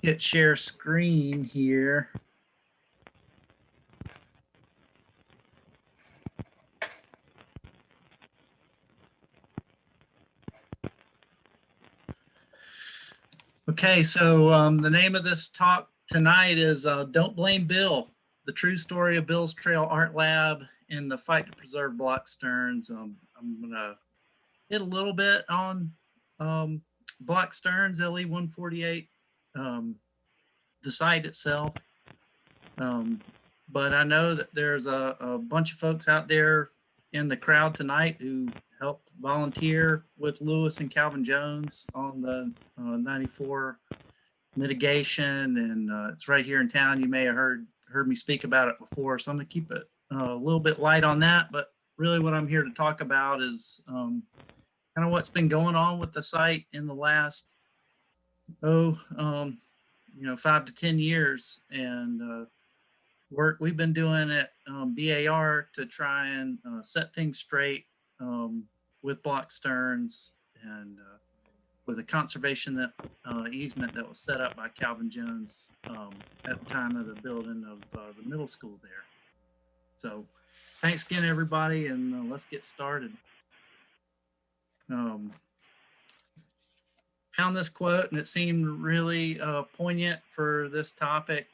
Hit share screen here. Okay, so the name of this talk tonight is Don't Blame Bill, the true story of Bill's Trail Art Lab in the fight to preserve block sterns. I'm going to hit a little bit on block sterns, LE 148, the site itself. But I know that there's a bunch of folks out there in the crowd tonight who helped volunteer with Lewis and Calvin Jones on the 94 mitigation, and it's right here in town. You may have heard me speak about it before, so I'm going to keep it a little bit light on that. But really what I'm here to talk about is kind of what's been going on with the site in the last 5 to 10 years, and work we've been doing at BAR to try and set things straight with block sterns, and with a conservation that easement that was set up by Calvin Jones at the time of the building of the middle school there. So thanks again, everybody, and let's get started. Found this quote, and it seemed really poignant for this topic.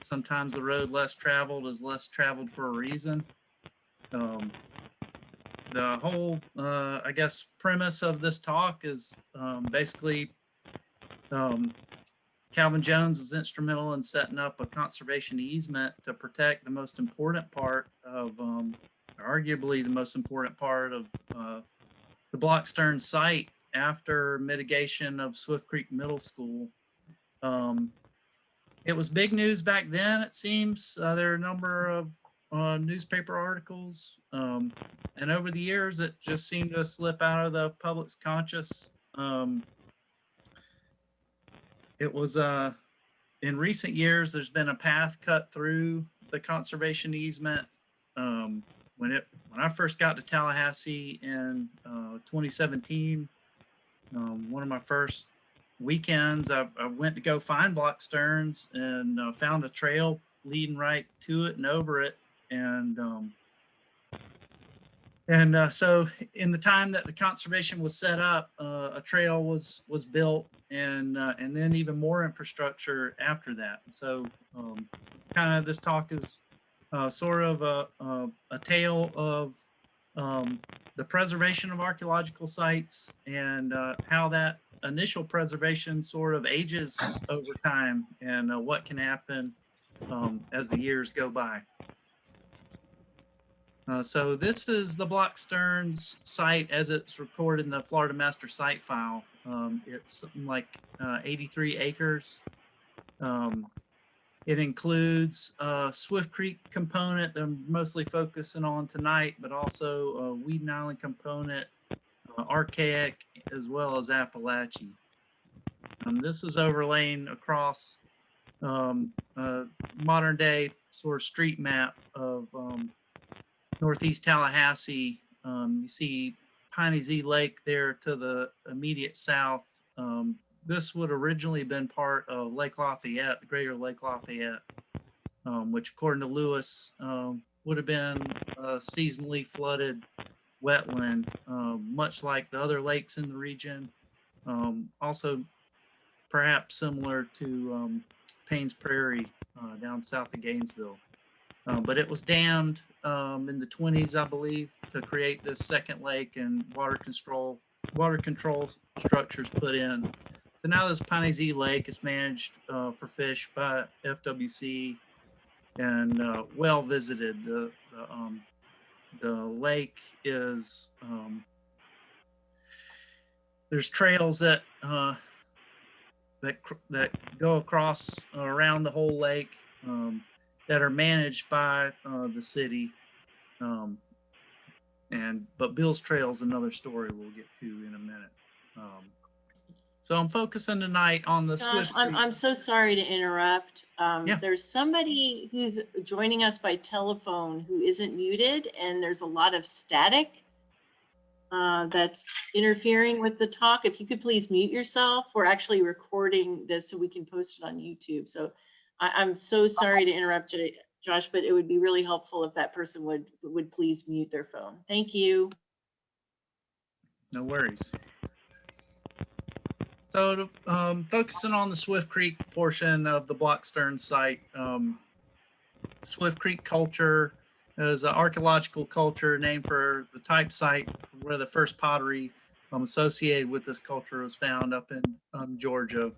Sometimes the road less traveled is less traveled for a reason. The whole, I guess, premise of this talk is basically Calvin Jones was instrumental in setting up a conservation easement to protect the most important part of, arguably the most important part of the block stern site after mitigation of Swift Creek Middle School. It was big news back then, it seems. There are a number of newspaper articles, and over the years, it just seemed to slip out of the public's conscious. It was in recent years, there's been a path cut through the conservation easement. When I first got to Tallahassee in 2017, one of my first weekends, I went to go find block sterns and found a trail leading right to it and over it, and so in the time that the conservation was set up, a trail was built, and then even more infrastructure after that. And so kind of this talk is sort of a tale of the preservation of archaeological sites, and how that initial preservation sort of ages over time, and what can happen as the years go by. So this is the block sterns site as it's recorded in the Florida Master Site file. It's something like 83 acres. It includes a Swift Creek component that I'm mostly focusing on tonight, but also a Weeden Island component, Archaic, as well as Appalachie. This is overlaying across modern day sort of street map of northeast Tallahassee. You see Piney Z Lake there to the immediate south. This would originally been part of Lake Lafayette, the greater Lake Lafayette, which according to Lewis would have been a seasonally flooded wetland, much like the other lakes in the region. Also perhaps similar to Payne's Prairie down south of Gainesville. But it was dammed in the 20s, I believe, to create this second lake, and water control structures put in. So now this Piney Z Lake is managed for fish by FWC, and well visited. The lake is there's trails that go across around the whole lake that are managed by the city. But Bill's Trail is another story we'll get to in a minute. So I'm focusing tonight on the Josh, Swift. I'm so sorry to interrupt. Yeah. There's somebody who's joining us by telephone who isn't muted, and there's a lot of static. that's interfering with the talk. If you could please mute yourself. We're actually recording this so we can post it on YouTube. So I'm so sorry to interrupt you, Josh, but it would be really helpful if that person would please mute their phone. Thank you. No worries. So focusing on the Swift Creek portion of the Blockstern site, Swift Creek culture is an archaeological culture named for the type site where the first pottery associated with this culture was found up in Georgia.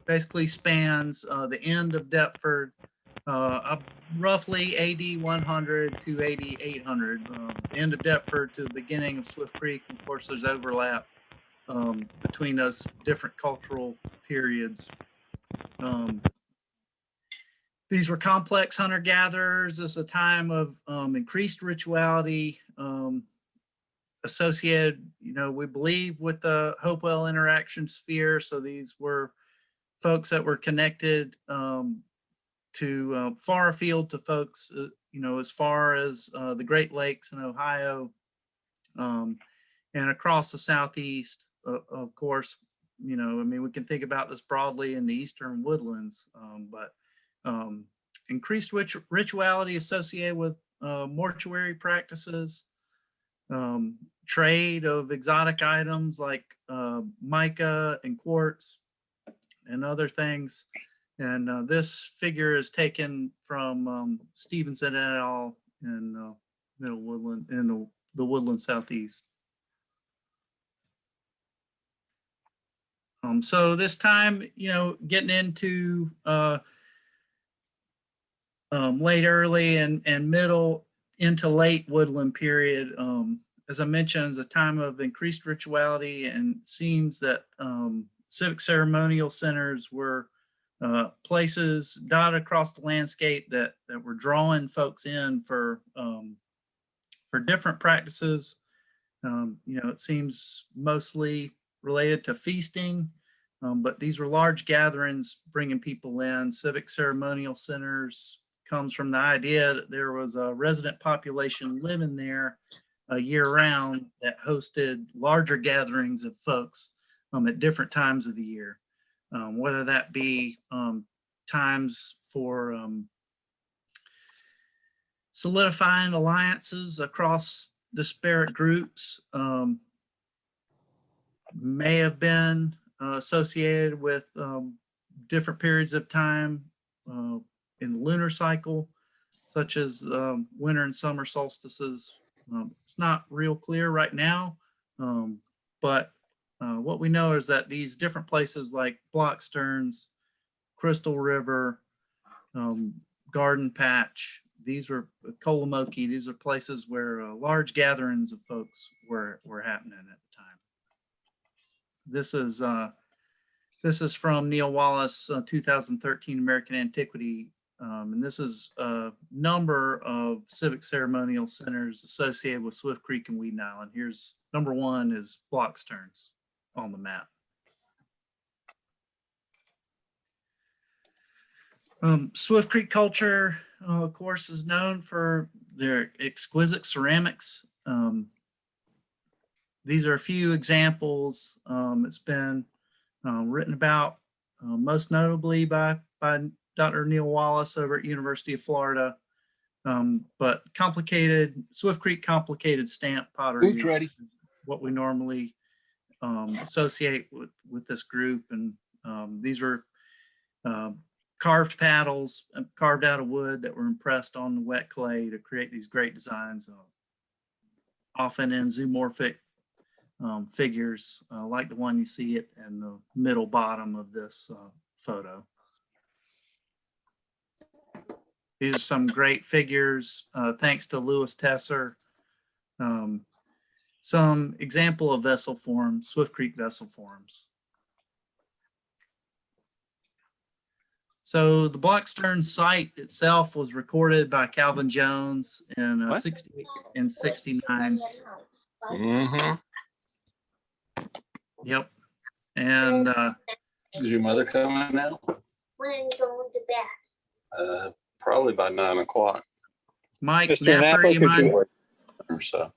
Basically spans the end of Deptford, roughly AD 100 to AD 800. The end of Deptford to the beginning of Swift Creek. Of course, there's overlap between those different cultural periods. These were complex hunter-gatherers. This is a time of increased rituality associated, we believe, with the Hopewell interaction sphere. So these were folks that were connected to far afield to folks, as far as the Great Lakes in Ohio and across the Southeast, of course. We can think about this broadly in the Eastern woodlands, but increased rituality associated with mortuary practices, trade of exotic items like mica and quartz and other things. And this figure is taken from Stevenson et al. In Middle Woodland, in the Woodland Southeast. So this time, getting into late early and middle into late woodland period, as I mentioned, is a time of increased rituality, and it seems that civic ceremonial centers were places dotted across the landscape that were drawing folks in for different practices. It seems mostly related to feasting, but these were large gatherings bringing people in. Civic ceremonial centers comes from the idea that there was a resident population living there year round that hosted larger gatherings of folks at different times of the year, whether that be times for solidifying alliances across disparate groups, may have been associated with different periods of time in the lunar cycle, such as winter and summer solstices. It's not real clear right now, but what we know is that these different places like Blocksterns, Crystal River, Garden Patch, these were Kolomoki, these are places where large gatherings of folks were happening at the time. This is from Neil Wallace, 2013 American Antiquity, and this is a number of civic ceremonial centers associated with Swift Creek and Weeden Island. Here's number one is Blocksterns on the map. Swift Creek culture, of course, is known for their exquisite ceramics. These are a few examples. It's been written about most notably by Dr. Neil Wallace over at University of Florida. But Swift Creek complicated stamp pottery is what we normally associate with this group. And these were carved paddles carved out of wood that were impressed on the wet clay to create these great designs, often in zoomorphic figures like the one you see in the middle bottom of this photo. These are some great figures, thanks to Louis Tesser. Some example of vessel forms, Swift Creek vessel forms. So the Blockstern site itself was recorded by Calvin Jones in 69. Mm-hmm. Yep. And Is your mother coming now? When are you going to bed? Probably by 9 o'clock Mike Mr. Napper, Napper, you could mind? you, or so.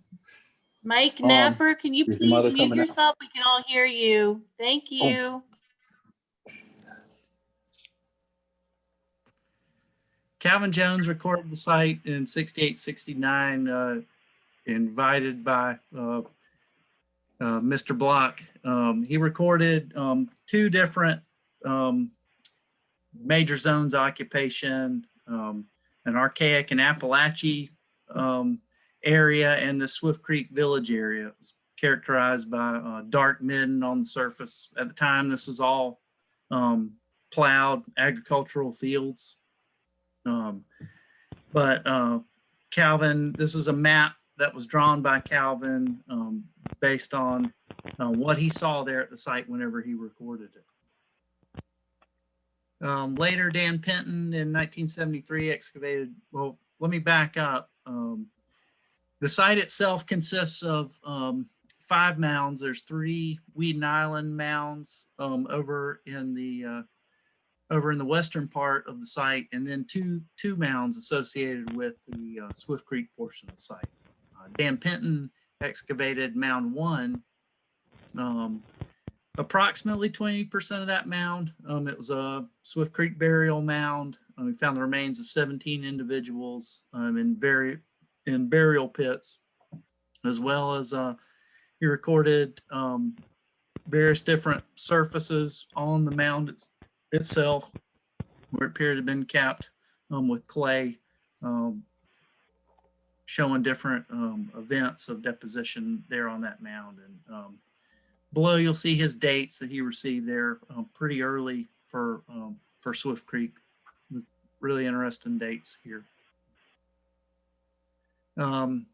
Mike Napper, can you is your mother please mute coming out? yourself? We can all hear you. Thank you. Calvin Jones recorded the site in 68, 69, invited by Mr. Block. He recorded 2 different major zones occupation, an archaic and Appalachie area, and the Swift Creek Village area. It was characterized by dark midden on the surface. At the time, this was all plowed agricultural fields. But Calvin, this is a map that was drawn by Calvin based on what he saw there at the site whenever he recorded it. Later, Dan Penton in 1973 excavated, well, let me back up. The site itself consists of 5 mounds. There's 3 Weeden Island mounds over in the western part of the site, and then two mounds associated with the Swift Creek portion of the site. Dan Penton excavated Mound 1. Approximately 20% of that mound, it was a Swift Creek burial mound. We found the remains of 17 individuals in burial pits, as well as he recorded various different surfaces on the mound itself where it appeared to have been capped with clay, showing different events of deposition there on that mound. And below, you'll see his dates that he received there pretty early for Swift Creek. Really interesting dates here. And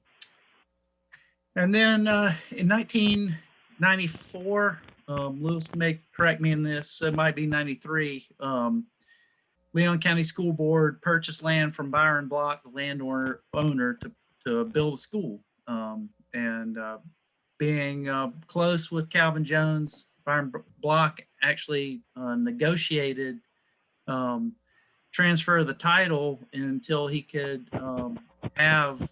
then in 1994, Lewis may correct me in this, it might be 93, Leon County School Board purchased land from Byron Block, the landowner to build a school. Being close with Calvin Jones, Byron Block actually negotiated transfer of the title until he could have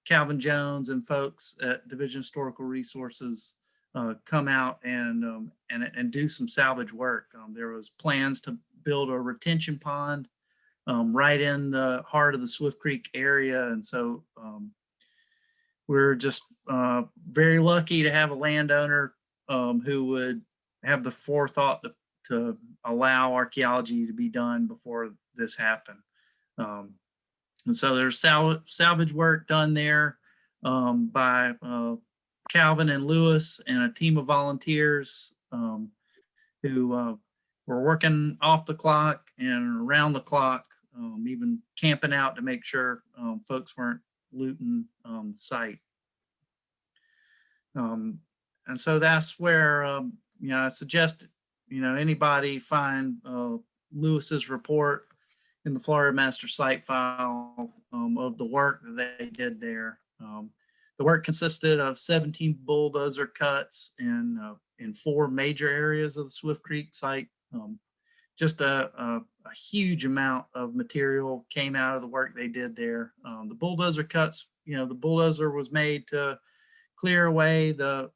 Calvin Jones and folks at Division of Historical Resources come out and do some salvage work. There was plans to build a retention pond right in the heart of the Swift Creek area, and so we're just very lucky to have a landowner who would have the forethought to allow archaeology to be done before this happened. And so there's salvage work done there by Calvin and Lewis and a team of volunteers who were working off the clock and around the clock, even camping out to make sure folks weren't looting the site. And so that's where, I suggest, anybody find Lewis's report in the Florida Master Site file of the work that they did there. The work consisted of 17 bulldozer cuts in 4 major areas of the Swift Creek site. Just a huge amount of material came out of the work they did there. The bulldozer cuts, the bulldozer was made to clear away the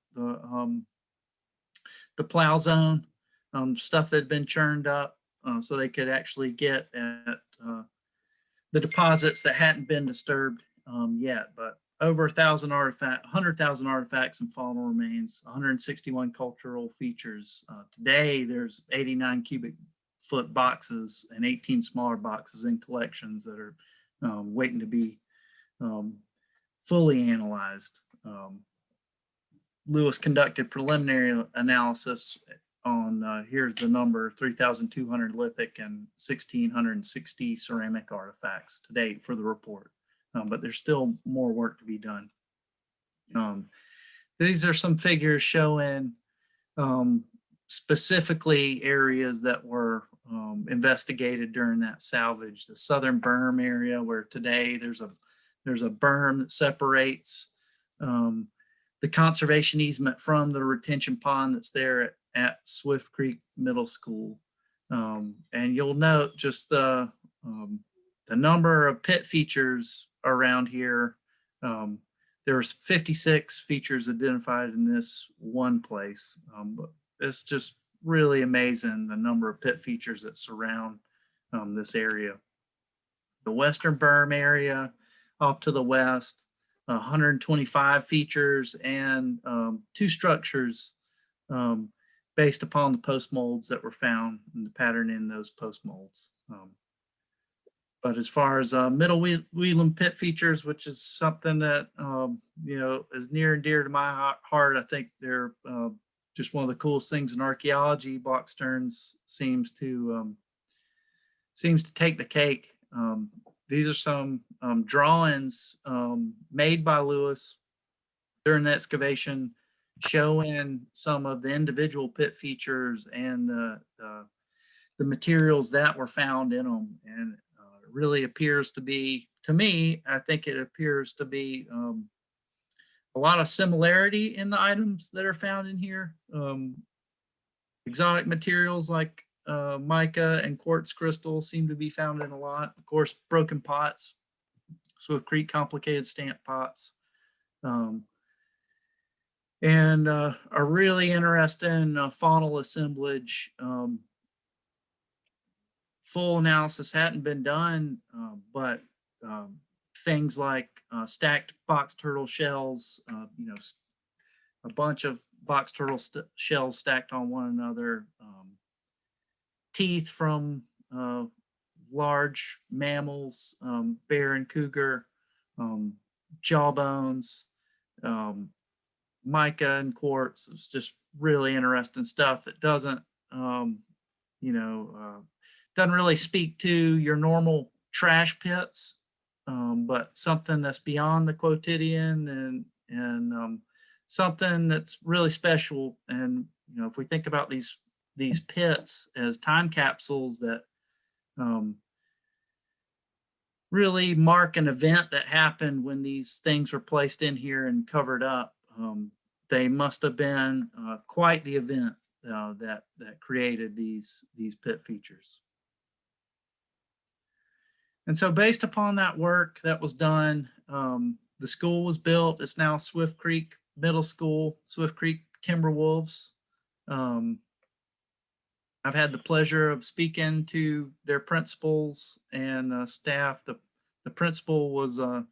plow zone, stuff that had been churned up, so they could actually get at the deposits that hadn't been disturbed yet. But over 100,000 artifacts and fallen remains, 161 cultural features. Today, there's 89 cubic foot boxes and 18 smaller boxes in collections that are waiting to be fully analyzed. Lewis conducted preliminary analysis on, here's the number, 3,200 lithic and 1,660 ceramic artifacts to date for the report. But there's still more work to be done. These are some figures showing specifically areas that were investigated during that salvage. The southern berm area, where today there's a berm that separates the conservation easement from the retention pond that's there at Swift Creek Middle School. And you'll note just the number of pit features around here. there was 56 features identified in this one place. But it's just really amazing the number of pit features that surround this area. The Western Berm area off to the west, 125 features and 2 structures based upon the post molds that were found and the pattern in those post molds. But as far as Middle Wheeling pit features, which is something that is near and dear to my heart, I think they're just one of the coolest things in archaeology. Block Stearns seems to take the cake. These are some drawings made by Lewis during the excavation, showing some of the individual pit features and the materials that were found in them. And it really appears to be, to me, I think it appears to be a lot of similarity in the items that are found in here. Exotic materials like mica and quartz crystal seem to be found in a lot. Of course, broken pots, Swift Creek complicated stamp pots. And a really interesting faunal assemblage. Full analysis hadn't been done, but things like stacked box turtle shells, a bunch of box turtle shells stacked on one another, teeth from large mammals, bear and cougar, jawbones, mica and quartz. It's just really interesting stuff that doesn't really speak to your normal trash pits, but something that's beyond the quotidian and something that's really special. And if we think about these pits as time capsules that really mark an event that happened when these things were placed in here and covered up, they must have been quite the event that created these pit features. And so based upon that work that was done, the school was built. It's now Swift Creek Middle School, Swift Creek Timberwolves. I've had the pleasure of speaking to their principals and staff. The principal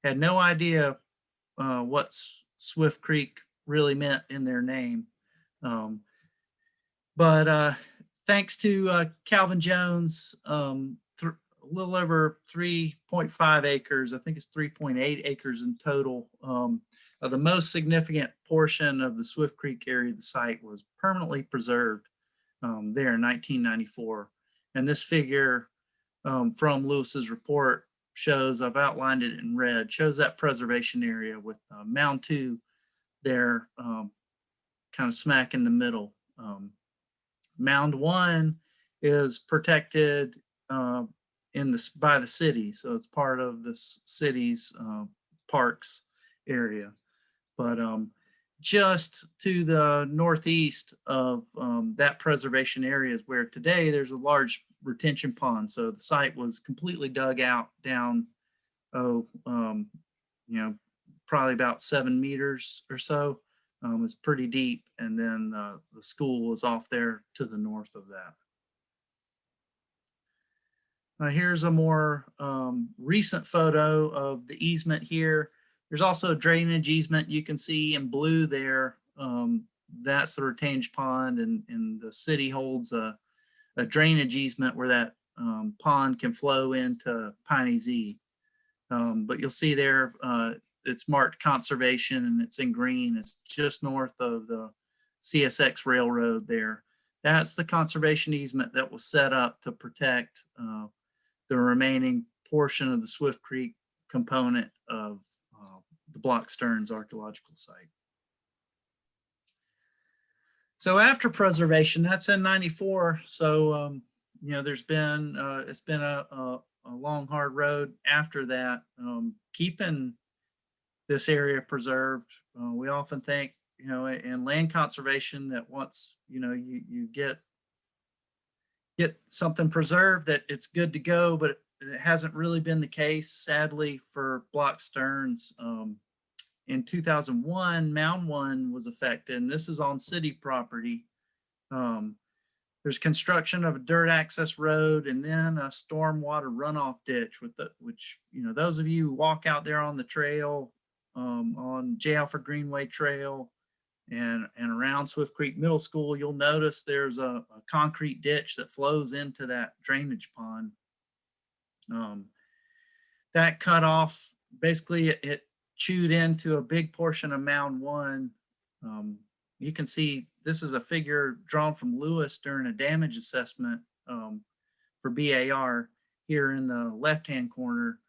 had no idea what Swift Creek really meant in their name. But thanks to Calvin Jones, a little over 3.5 acres, I think it's 3.8 acres in total. The most significant portion of the Swift Creek area of the site was permanently preserved there in 1994. And this figure from Lewis's report shows, I've outlined it in red, shows that preservation area with Mound 2 there kind of smack in the middle. Mound 1 is protected by the city, so it's part of the city's parks area. But just to the northeast of that preservation area is where today there's a large retention pond. So the site was completely dug out down, probably about 7 meters or so. It's pretty deep, and then the school was off there to the north of that. Here's a more recent photo of the easement here. There's also a drainage easement you can see in blue there. That's the retainage pond, and the city holds a drainage easement where that pond can flow into Piney Z. But you'll see there, it's marked conservation and it's in green. It's just north of the CSX railroad there. That's the conservation easement that was set up to protect the remaining portion of the Swift Creek component of the Block Stearns archaeological site. So after preservation, that's in '94. So there's been it's been a long, hard road after that, keeping this area preserved. We often think, in land conservation, that once you get something preserved, that it's good to go, but it hasn't really been the case, sadly, for Block Stearns. in 2001, Mound 1 was affected, and this is on city property. There's construction of a dirt access road and then a stormwater runoff ditch which, you know, those of you who walk out there on the trail, on J. Alfred Greenway Trail and around Swift Creek Middle School, you'll notice there's a concrete ditch that flows into that drainage pond. That cut off, basically it chewed into a big portion of Mound 1. You can see this is a figure drawn from Lewis during a damage assessment for BAR here in the left-hand corner,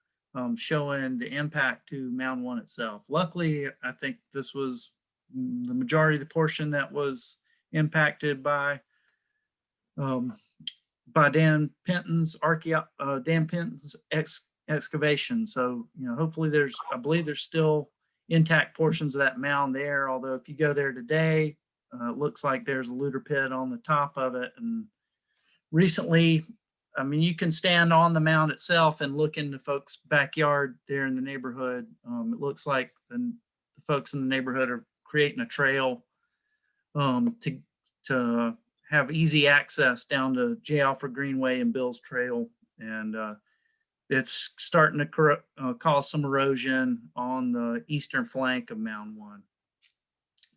showing the impact to Mound 1 itself. Luckily, I think this was the majority of the portion that was impacted by Dan Penton's excavation. So, you know, hopefully I believe there's still intact portions of that mound there. Although if you go there today, it looks like there's a looter pit on the top of it. And recently, I mean, you can stand on the mound itself and look into folks' backyard there in the neighborhood. It looks like the folks in the neighborhood are creating a trail to have easy access down to J. Alfred Greenway and Bill's Trail. And it's starting to cause some erosion on the eastern flank of Mound 1.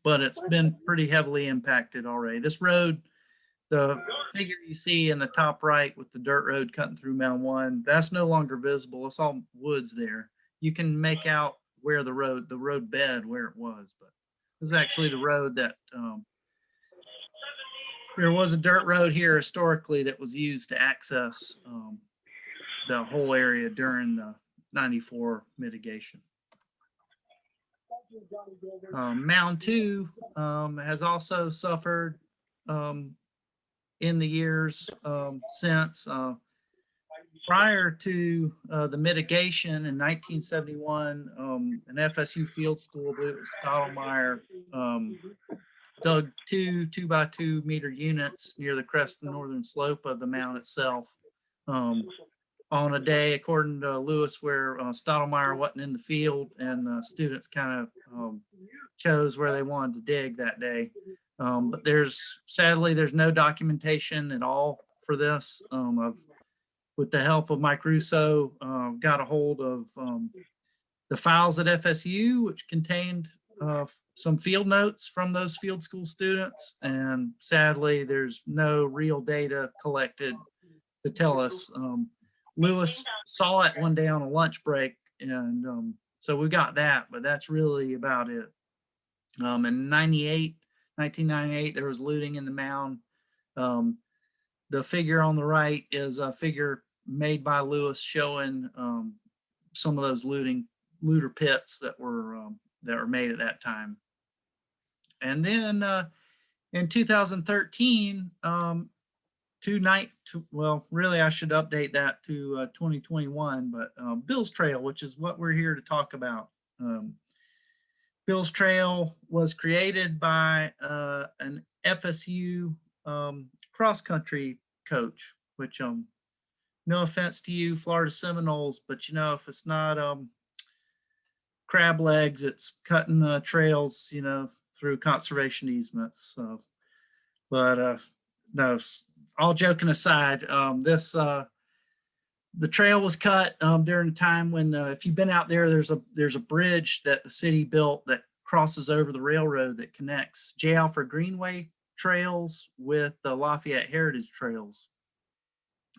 But it's been pretty heavily impacted already. This road, the figure you see in the top right with the dirt road cutting through Mound 1, that's no longer visible. It's all woods there. You can make out where the road bed where it was, but this is actually the road that there was a dirt road here historically that was used to access the whole area during the 94 mitigation. Mound 2 has also suffered in the years since. Prior to the mitigation in 1971, an FSU field school, I believe it was Stottlemyre, dug two 2x2 meter units near the crest and northern slope of the mound itself on a day, according to Lewis, where Stottlemyre wasn't in the field, and students kind of chose where they wanted to dig that day. But sadly, there's no documentation at all for this. With the help of Mike Russo, got a hold of the files at FSU, which contained some field notes from those field school students. And sadly, there's no real data collected to tell us. Lewis saw it one day on a lunch break, and so we got that, but that's really about it. In 1998, there was looting in the mound. The figure on the right is a figure made by Lewis showing some of those looter pits that were made at that time. And then in 2013, really I should update that to 2021, but Bill's Trail, which is what we're here to talk about. Bill's Trail was created by an FSU cross-country coach, which no offense to you Florida Seminoles, but you know, if it's not crab legs, it's cutting trails, you know, through conservation easements. So, but no, all joking aside, the trail was cut during a time when, if you've been out there, there's a bridge that the city built that crosses over the railroad that connects J. Alfred Greenway trails with the Lafayette Heritage Trails.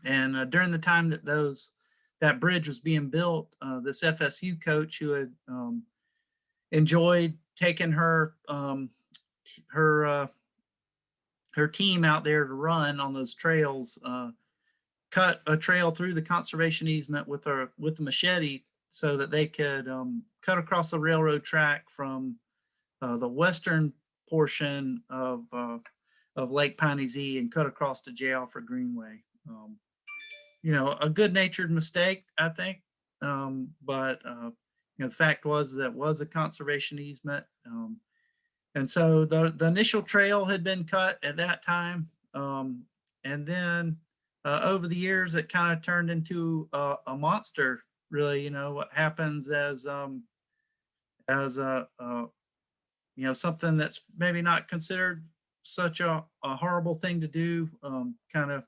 And during the time that that bridge was being built, this FSU coach who had enjoyed taking her team out there to run on those trails, cut a trail through the conservation easement with the machete so that they could cut across the railroad track from the western portion of Lake Piney and cut across to J. Alfred Greenway. You know, a good-natured mistake, I think, but you know, the fact was that was a conservation easement. And so the initial trail had been cut at that time. And then over the years, it kind of turned into a monster, really. You know, what happens as as something that's maybe not considered such a horrible thing to do. Kind of,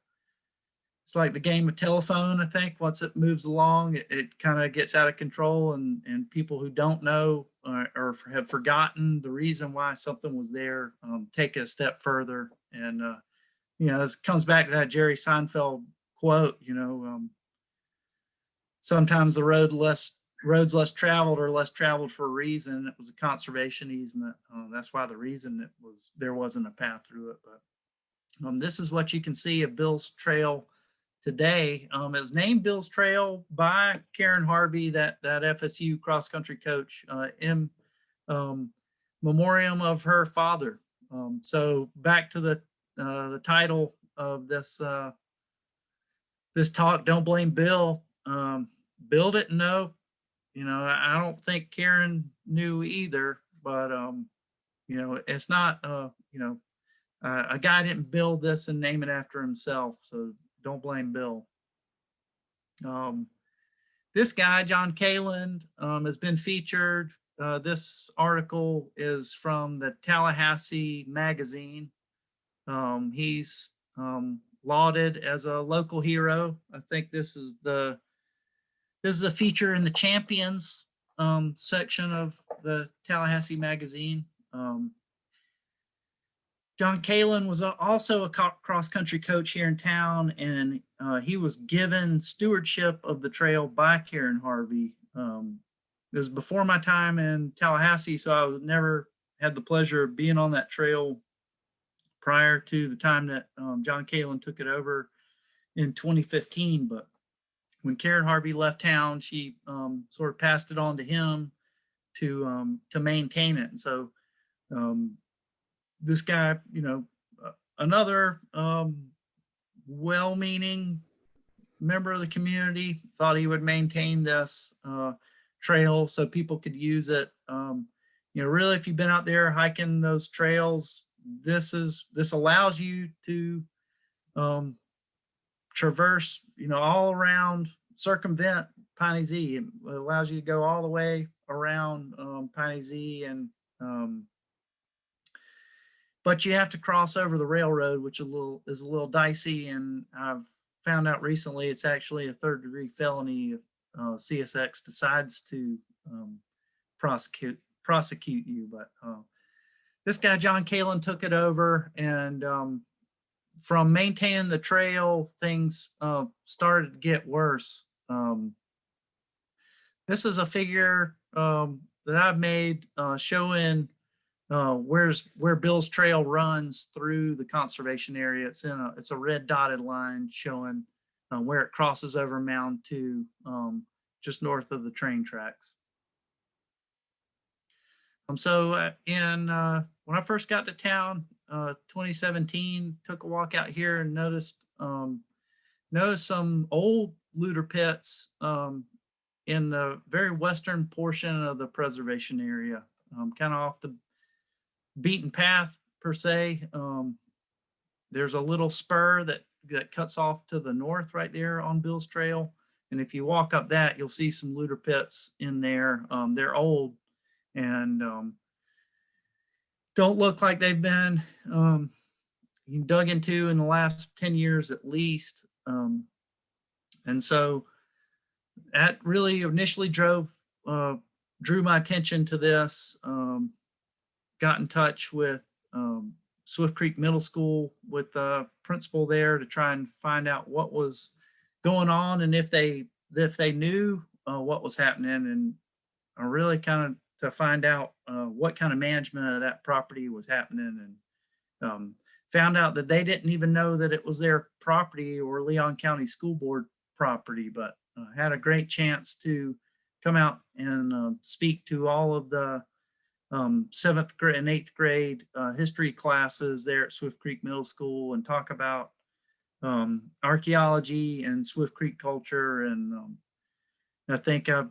it's like the game of telephone. I think once it moves along, it kind of gets out of control, and people who don't know or have forgotten the reason why something was there take it a step further. And this comes back to that Jerry Seinfeld quote. Sometimes the roads less traveled are less traveled for a reason. It was a conservation easement. That's why the reason there wasn't a path through it. But this is what you can see of Bill's Trail today. It was named Bill's Trail by Karen Harvey, that FSU cross country coach, in memoriam of her father. So back to the title of this talk, Don't Blame Bill. Bill didn't know. I don't think Karen knew either, but it's not a guy didn't build this and name it after himself, so don't blame Bill. This guy, John Kaland, has been featured. This article is from the Tallahassee magazine. He's lauded as a local hero. I think this is a feature in the champions section of the Tallahassee magazine. John Kaland was also a cross-country coach here in town, and he was given stewardship of the trail by Karen Harvey. It was before my time in Tallahassee, so I never had the pleasure of being on that trail prior to the time that John Kaland took it over in 2015. But when Karen Harvey left town, she sort of passed it on to him to maintain it. And so this guy, another well-meaning member of the community, thought he would maintain this trail so people could use it. Really, if you've been out there hiking those trails, this allows you to traverse, all around, circumvent Piney Z. It allows you to go all the way around Piney Z, and but you have to cross over the railroad, which is a little dicey. And I've found out recently it's actually a third-degree felony if CSX decides to prosecute you. But this guy, John Kaland, took it over, and from maintaining the trail, things started to get worse. This is a figure that I've made showing where Bill's Trail runs through the conservation area. It's a red dotted line showing where it crosses over Mound 2, just north of the train tracks. So when I first got to town, 2017, took a walk out here and noticed some old looter pits in the very western portion of the preservation area, kind of off the beaten path per se. There's a little spur that cuts off to the north right there on Bill's Trail, and if you walk up that, you'll see some looter pits in there. They're old and don't look like they've been dug into in the last 10 years at least. And so that really initially drew my attention to this. Got in touch with Swift Creek Middle School, with the principal there, to try and find out what was going on and if they knew what was happening, and really kind of to find out what kind of management of that property was happening, and found out that they didn't even know that it was their property or Leon County School Board property, but had a great chance to come out and speak to all of the 7th grade and 8th grade history classes there at Swift Creek Middle School, and talk about archaeology and Swift Creek culture. And I think I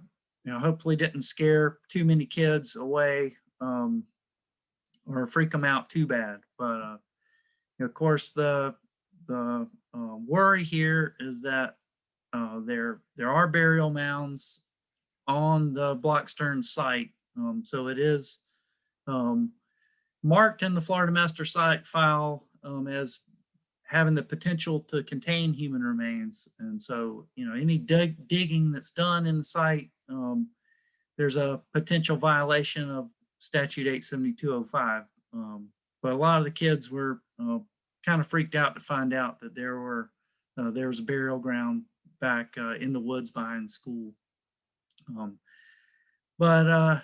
hopefully didn't scare too many kids away or freak them out too bad. But of course, the worry here is that there are burial mounds on the Blockstern site. So it is marked in the Florida Master Site file as having the potential to contain human remains. And so, any digging that's done in the site, there's a potential violation of Statute 87205. But a lot of the kids were kind of freaked out to find out that there was a burial ground back in the woods behind school. But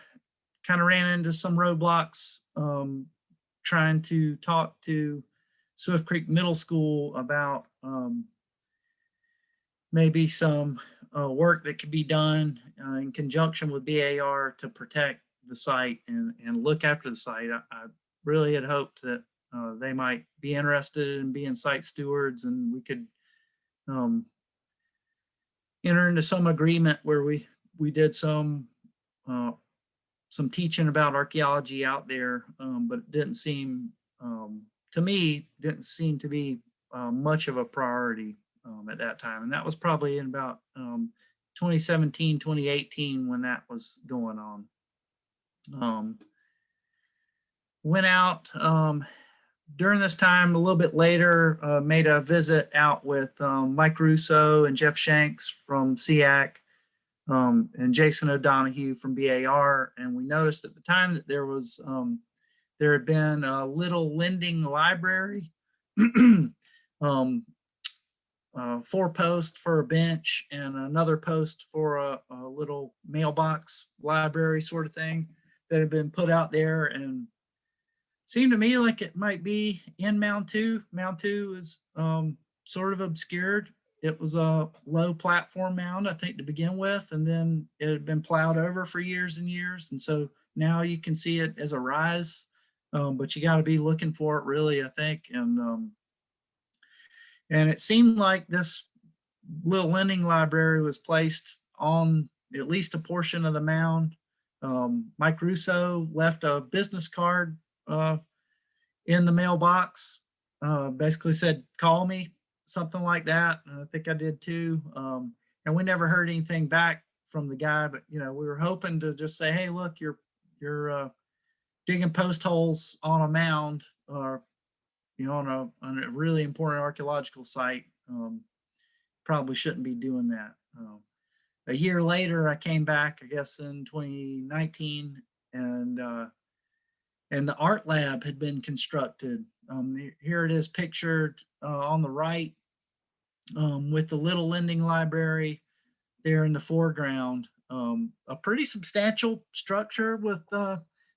kind of ran into some roadblocks trying to talk to Swift Creek Middle School about maybe some work that could be done in conjunction with BAR to protect the site and look after the site. I really had hoped that they might be interested in being site stewards, and we could enter into some agreement where we did some teaching about archaeology out there, but it didn't seem to me to be much of a priority at that time. And that was probably in about 2017, 2018 when that was going on. Went out during this time a little bit later, made a visit out with Mike Russo and Jeff Shanks from SEAC, and Jason O'Donohue from BAR. And we noticed at the time that there had been a little lending library, 4 posts for a bench and another post for a little mailbox library sort of thing that had been put out there, and seemed to me like it might be in Mound 2. Mound 2 is sort of obscured. It was a low platform mound, I think, to begin with, and then it had been plowed over for years and years. And so now you can see it as a rise, but you got to be looking for it really, I think. And it seemed like this little lending library was placed on at least a portion of the mound. Mike Russo left a business card in the mailbox, basically said, "Call me," something like that. And I think I did too. And we never heard anything back from the guy, but we were hoping to just say, "Hey, look, you're digging post holes on a mound, or on a really important archaeological site. Probably shouldn't be doing that." A year later, I came back, I guess in 2019, and the art lab had been constructed. Here it is pictured on the right, with the little lending library there in the foreground. A pretty substantial structure with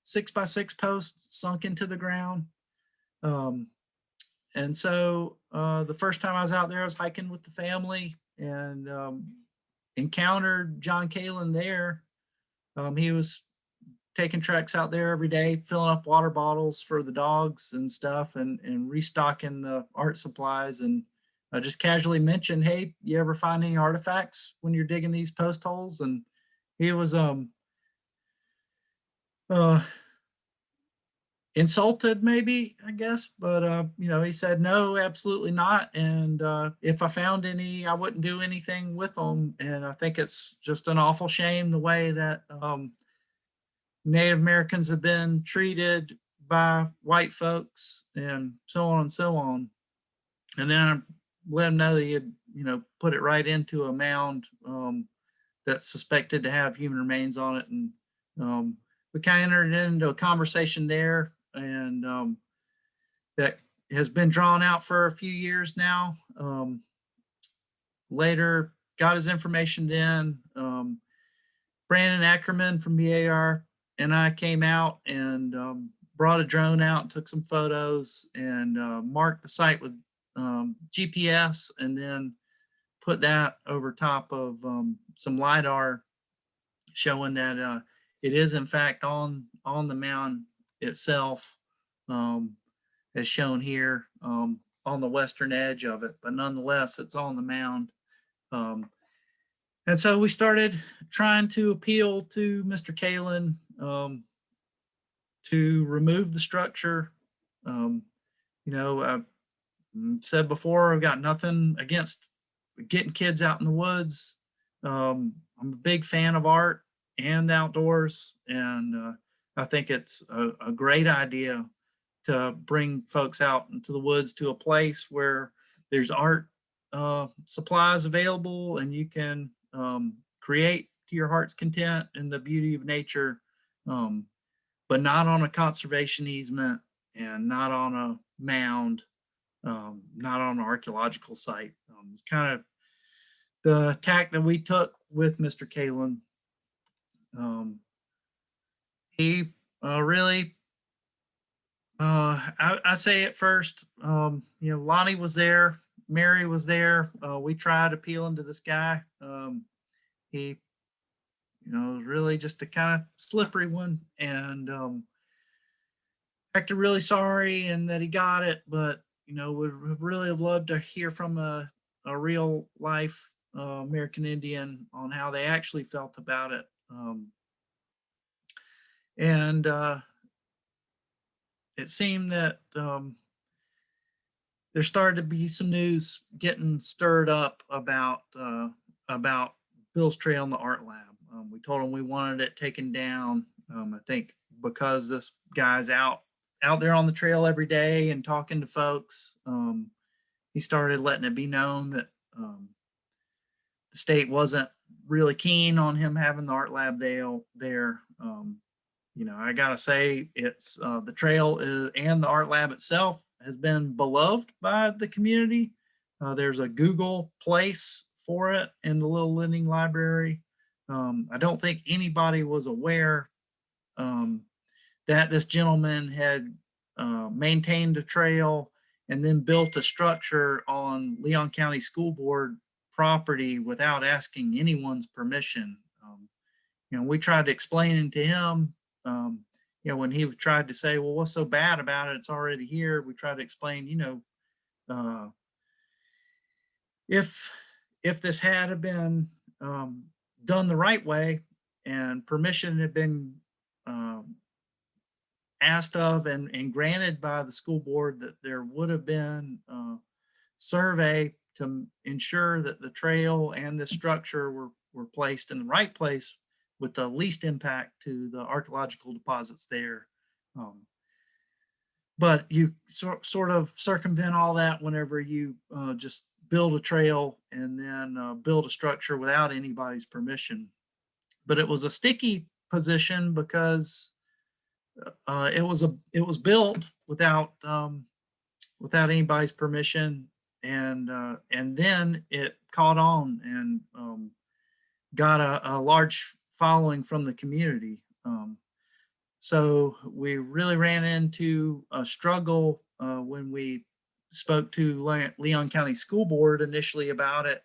6x6 posts sunk into the ground. And so the first time I was out there, I was hiking with the family and encountered John Kalin there. He was taking treks out there every day, filling up water bottles for the dogs and stuff, and restocking the art supplies. And I just casually mentioned, "Hey, you ever find any artifacts when you're digging these post holes?" And he was insulted, maybe, I guess, but he said, "No, absolutely not. And if I found any, I wouldn't do anything with them." And I think it's just an awful shame the way that Native Americans have been treated by white folks, and so on and so on. And then I let him know that he had, put it right into a mound that's suspected to have human remains on it. And we kind of entered into a conversation there, and that has been drawn out for a few years now. Later, got his information then. Brandon Ackerman from BAR and I came out and brought a drone out and took some photos and marked the site with GPS, and then put that over top of some LiDAR showing that it is in fact on the mound itself, as shown here on the western edge of it, but nonetheless it's on the mound. And so we started trying to appeal to Mr. Kalin to remove the structure. I've said before, I've got nothing against getting kids out in the woods. I'm a big fan of art, and outdoors. And I think it's a great idea to bring folks out into the woods to a place where there's art supplies available, and you can create to your heart's content in the beauty of nature, but not on a conservation easement and not on a mound, not on an archaeological site. It's kind of the tack that we took with Mr. Kalen. He really, I say it first, Lonnie was there, Mary was there. We tried appealing to this guy. He, was really just a kind of slippery one, and acted really sorry and that he got it, but would really have loved to hear from a real life American Indian on how they actually felt about it. And it seemed that there started to be some news getting stirred up about Bill's Trail and the art lab. We told him we wanted it taken down. I think because this guy's out there on the trail every day and talking to folks, he started letting it be known that the state wasn't really keen on him having the art lab there. I gotta say, it's the trail and the art lab itself has been beloved by the community. There's a Google place for it in the Little Lending Library. I don't think anybody was aware that this gentleman had maintained a trail and then built a structure on Leon County School Board property without asking anyone's permission. We tried to explain it to him. When he tried to say, well, what's so bad about it? It's already here. We tried to explain, if this had been done the right way and permission had been asked of and granted by the school board, that there would have been a survey to ensure that the trail and the structure were placed in the right place with the least impact to the archaeological deposits there. But you sort of circumvent all that whenever you just build a trail and then build a structure without anybody's permission. But it was a sticky position because it was built without anybody's permission, and then it caught on and got a large following from the community. So we really ran into a struggle when we spoke to Leon County School Board initially about it.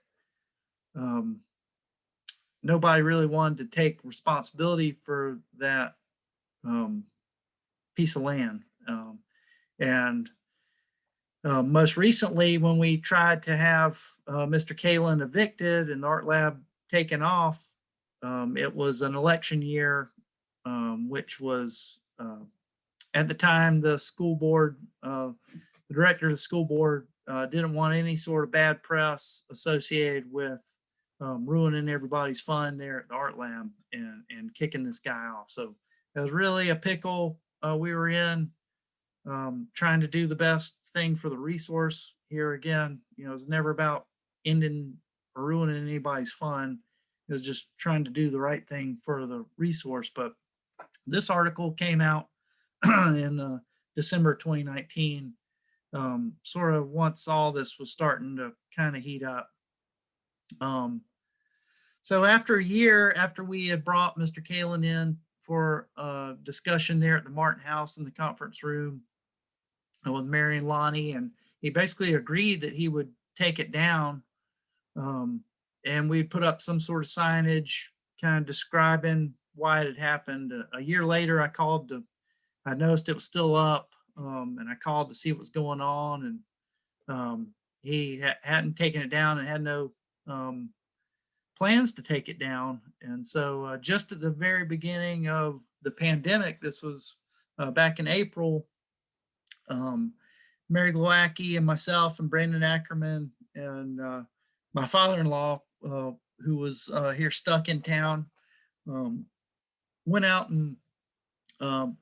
Nobody really wanted to take responsibility for that piece of land. And most recently, when we tried to have Mr. Kalen evicted and the art lab taken off, it was an election year, which was at the time the school board, the director of the school board didn't want any sort of bad press associated with ruining everybody's fun there at the art lab and kicking this guy off. So it was really a pickle we were in, trying to do the best thing for the resource here. Again, it's never about ending or ruining anybody's fun. It was just trying to do the right thing for the resource. But this article came out in December 2019, sort of once all this was starting to kind of heat up. So after a year after we had brought Mr. Kalen in for a discussion there at the Martin House in the conference room with Mary and Lonnie, and he basically agreed that he would take it down, and we'd put up some sort of signage kind of describing why it had happened. A year later, I noticed it was still up, and I called to see what was going on, and he hadn't taken it down and had no plans to take it down. And so just at the very beginning of the pandemic, this was back in April, Mary Glowacki and myself and Brandon Ackerman and my father-in-law, who was here stuck in town, went out and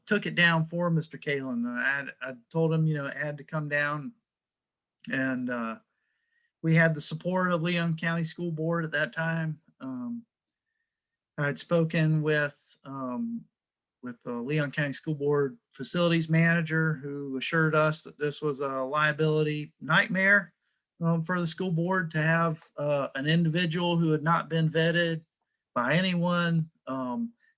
took it down for Mr. Kalen. I told him, it had to come down, and we had the support of Leon County School Board at that time. I had spoken with the Leon County School Board facilities manager, who assured us that this was a liability nightmare for the school board to have an individual who had not been vetted by anyone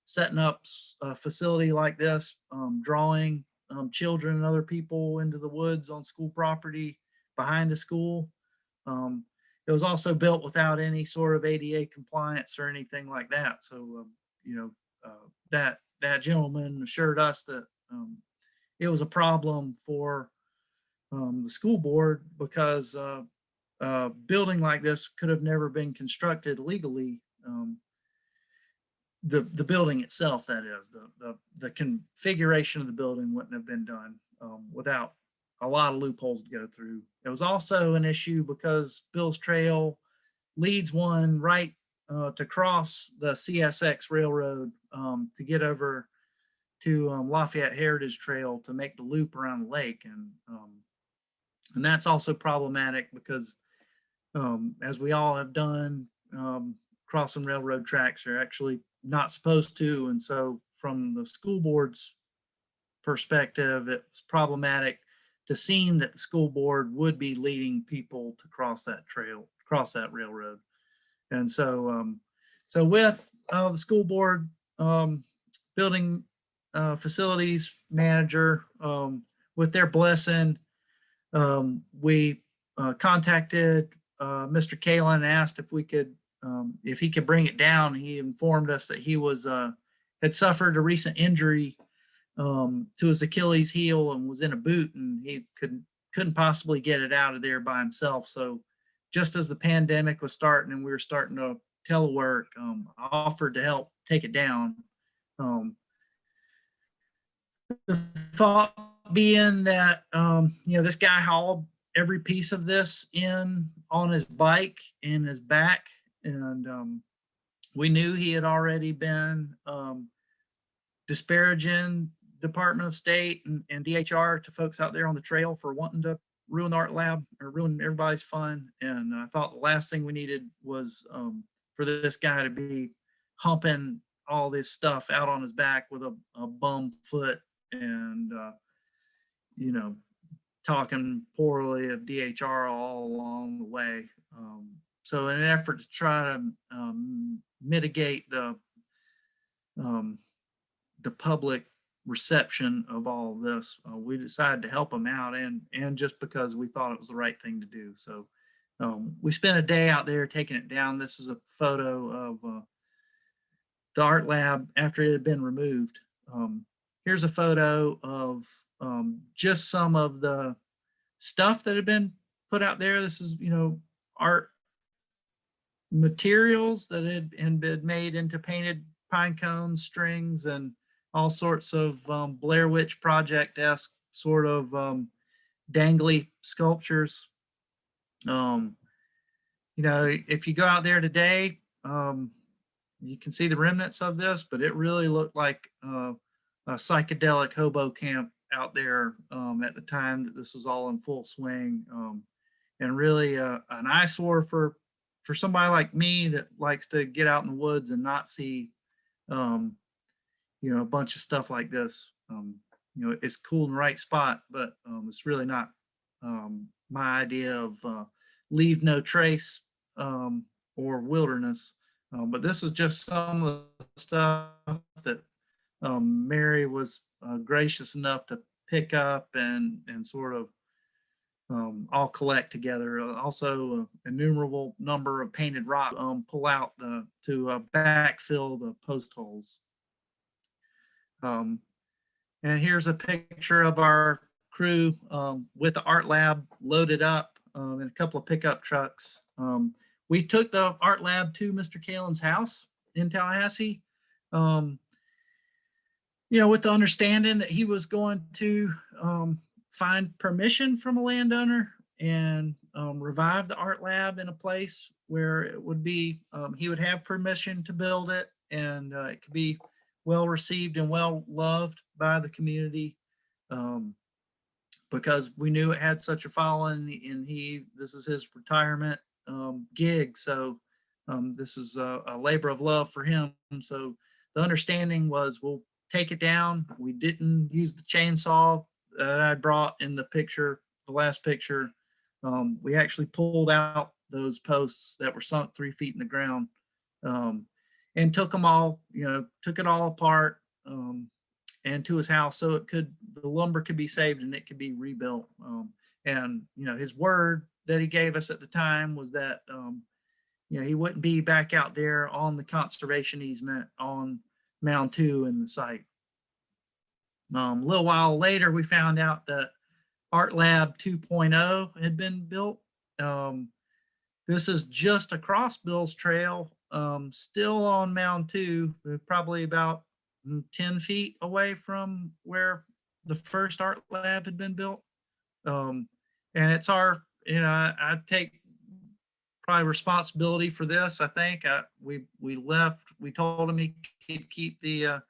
setting up a facility like this, drawing children and other people into the woods on school property behind the school. It was also built without any sort of ADA compliance or anything like that. So, that gentleman assured us that it was a problem for the school board, because a building like this could have never been constructed legally. The building itself, that is, the configuration of the building wouldn't have been done without a lot of loopholes to go through. It was also an issue because Bill's Trail leads one right to cross the CSX Railroad to get over to Lafayette Heritage Trail to make the loop around the lake. And that's also problematic because as we all have done, crossing railroad tracks are actually not supposed to. And so from the school board's perspective, it was problematic to seem that the school board would be leading people to cross that trail, cross that railroad. And so, so with the school board building facilities manager, with their blessing, we contacted Mr. Kalen and asked if we could, if he could bring it down. He informed us that he was had suffered a recent injury to his Achilles heel and was in a boot, and he couldn't possibly get it out of there by himself. So just as the pandemic was starting and we were starting to telework, I offered to help take it down. The thought being that this guy hauled every piece of this in on his bike in his back, and we knew he had already been disparaging Department of State and DHR to folks out there on the trail for wanting to ruin the art lab or ruin everybody's fun. And I thought the last thing we needed was for this guy to be humping all this stuff out on his back with a bum foot and talking poorly of DHR all along the way. So in an effort to try to mitigate the public reception of all of this, we decided to help him out, and just because we thought it was the right thing to do. So we spent a day out there taking it down. This is a photo of the art lab after it had been removed. Here's a photo of just some of the stuff that had been put out there. This is, art materials that had been made into painted pine cones, strings, and all sorts of Blair Witch Project-esque sort of dangly sculptures. If you go out there today, you can see the remnants of this, but it really looked like a psychedelic hobo camp out there at the time that this was all in full swing, and really an eyesore for somebody like me that likes to get out in the woods and not see a bunch of stuff like this. It's cool in the right spot, but it's really not my idea of leave no trace or wilderness. But this is just some of the stuff that Mary was gracious enough to pick up and sort of all collect together. Also, innumerable number of painted rock pull out to backfill the post holes. And here's a picture of our crew with the art lab loaded up in a couple of pickup trucks. We took the art lab to Mr. Kalen's house in Tallahassee, with the understanding that he was going to find permission from a landowner and revive the art lab in a place where it would be, he would have permission to build it, and it could be well received and well loved by the community, because we knew it had such a following, and this is his retirement gig. So this is a labor of love for him. So the understanding was, we'll take it down. We didn't use the chainsaw that I brought in the picture, the last picture. We actually pulled out those posts that were sunk 3 feet in the ground, and took them all, took it all apart, and to his house, so the lumber could be saved and it could be rebuilt. And his word that he gave us at the time was that he wouldn't be back out there on the conservation easement on Mound 2 in the site. A little while later, we found out that Art Lab 2.0 had been built. This is just across Bill's Trail, still on Mound 2, probably about 10 feet away from where the first art lab had been built. And it's our, I take probably responsibility for this. I think we told him he could keep the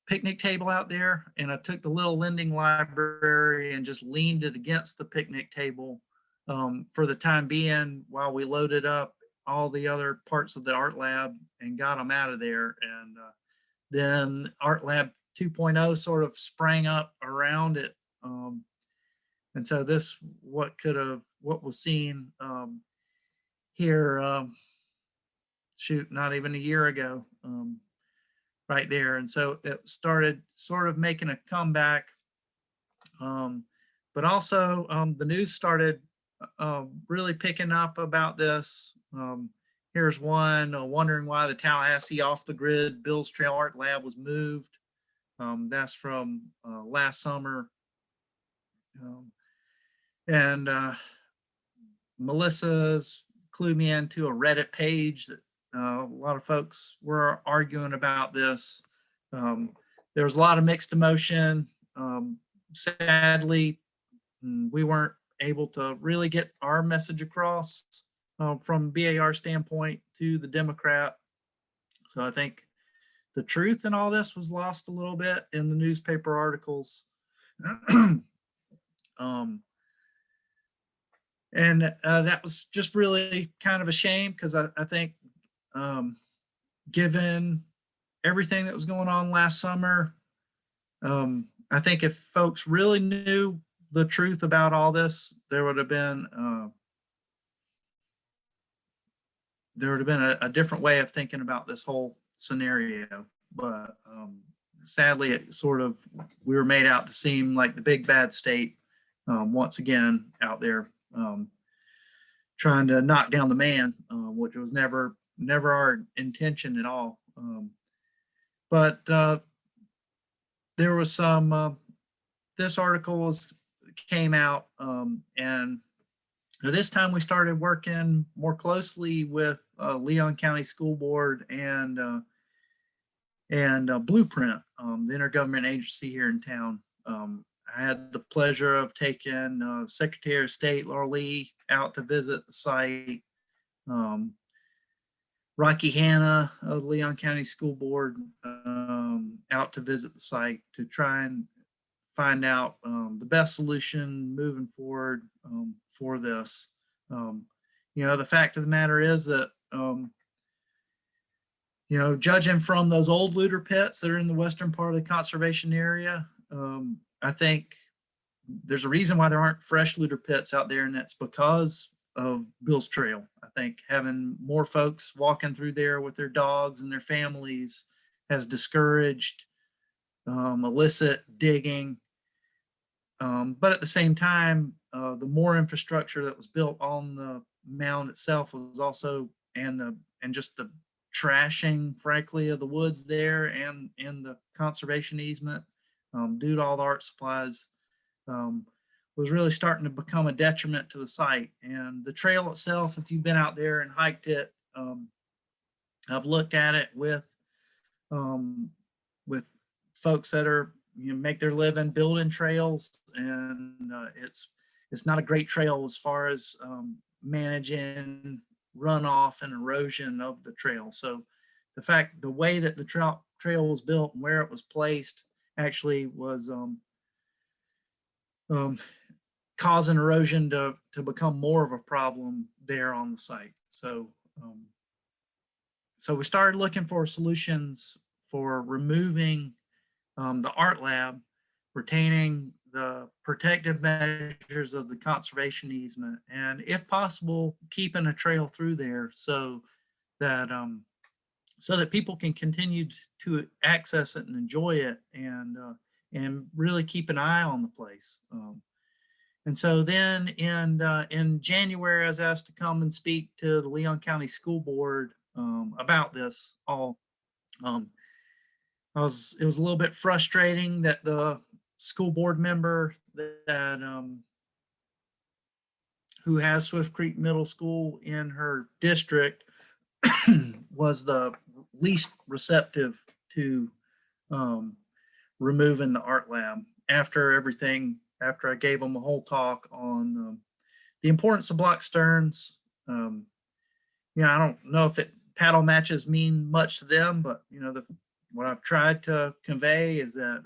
picnic table out there, and I took the little lending library and just leaned it against the picnic table for the time being, while we loaded up all the other parts of the art lab and got them out of there. And then Art Lab 2.0 sort of sprang up around it. And so what was seen here, not even a year ago, right there. And so it started sort of making a comeback. But also the news started really picking up about this. Here's one, wondering why the Tallahassee off the grid Bill's Trail Art Lab was moved. That's from last summer. And Melissa's clued me into a Reddit page that a lot of folks were arguing about this. There was a lot of mixed emotion. Sadly, we weren't able to really get our message across from BAR standpoint to the Democrat. So I think the truth in all this was lost a little bit in the newspaper articles. And that was just really kind of a shame, because I think given everything that was going on last summer, I think if folks really knew the truth about all this, there would have been a different way of thinking about this whole scenario. But sadly, we were made out to seem like the big bad state once again out there, trying to knock down the man, which was never our intention at all. But there was some, this article came out, and this time we started working more closely with Leon County School Board and Blueprint, the intergovernment agency here in town. I had the pleasure of taking Secretary of State Laura Lee out to visit the site. Rocky Hanna of Leon County School Board out to visit the site to try and find out the best solution moving forward for this. The fact of the matter is that, judging from those old looter pits that are in the western part of the conservation area, I think there's a reason why there aren't fresh looter pits out there, and that's because of Bill's Trail. I think having more folks walking through there with their dogs and their families has discouraged illicit digging. But at the same time, the more infrastructure that was built on the mound itself was also, and just the trashing, frankly, of the woods there and the conservation easement, due to all the art supplies, was really starting to become a detriment to the site. And the trail itself, if you've been out there and hiked it, I've looked at it with folks that are, make their living building trails, and it's not a great trail as far as trail runoff and erosion of the trail. So the way that the trail was built and where it was placed actually was causing erosion to become more of a problem there on the site. So so we started looking for solutions for removing the art lab, retaining the protective measures of the conservation easement, and if possible, keeping a trail through there so that people can continue to access it and enjoy it, and really keep an eye on the place. And so then in January, I was asked to come and speak to the Leon County School Board about this all. It was a little bit frustrating that the school board member that who has Swift Creek Middle School in her district was the least receptive to removing the art lab after I gave them a whole talk on the importance of block sterns. I don't know if paddle matches mean much to them, but what I've tried to convey is that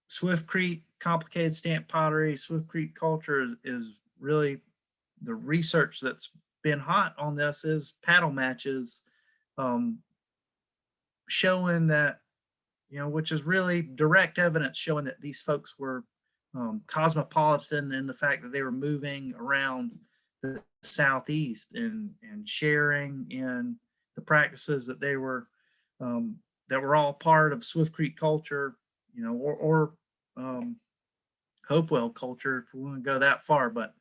Swift Creek complicated stamp pottery, Swift Creek culture is really the research that's been hot on this is paddle matches, showing that, which is really direct evidence showing that these folks were cosmopolitan in the fact that they were moving around the Southeast and sharing in the practices that they were that were all part of Swift Creek culture, or Hopewell culture, if we want to go that far. But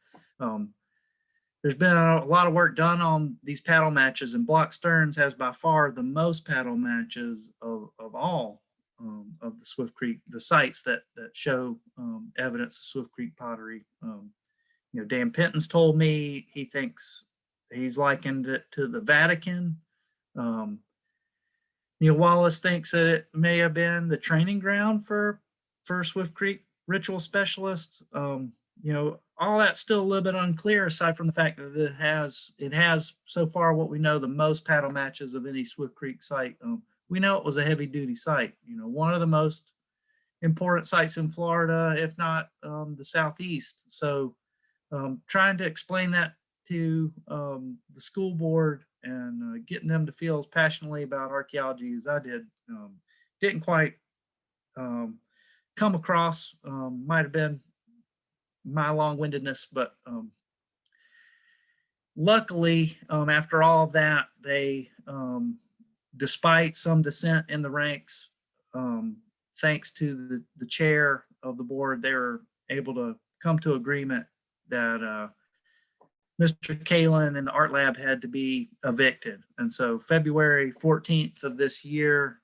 there's been a lot of work done on these paddle matches, and Block Stearns has by far the most paddle matches of all of the Swift Creek, the sites that show evidence of Swift Creek pottery. Dan Penton's told me he thinks he's likened it to the Vatican. Neil Wallace thinks that it may have been the training ground for Swift Creek ritual specialists. All that's still a little bit unclear, aside from the fact that it has so far what we know the most paddle matches of any Swift Creek site. We know it was a heavy duty site, one of the most important sites in Florida, if not the Southeast. So trying to explain that to the school board and getting them to feel as passionately about archaeology as I did didn't quite come across. Might have been my long-windedness, but luckily, after all of that, they, despite some dissent in the ranks, thanks to the chair of the board, they were able to come to agreement that Mr. Kalin and the art lab had to be evicted. And so February 14th of this year,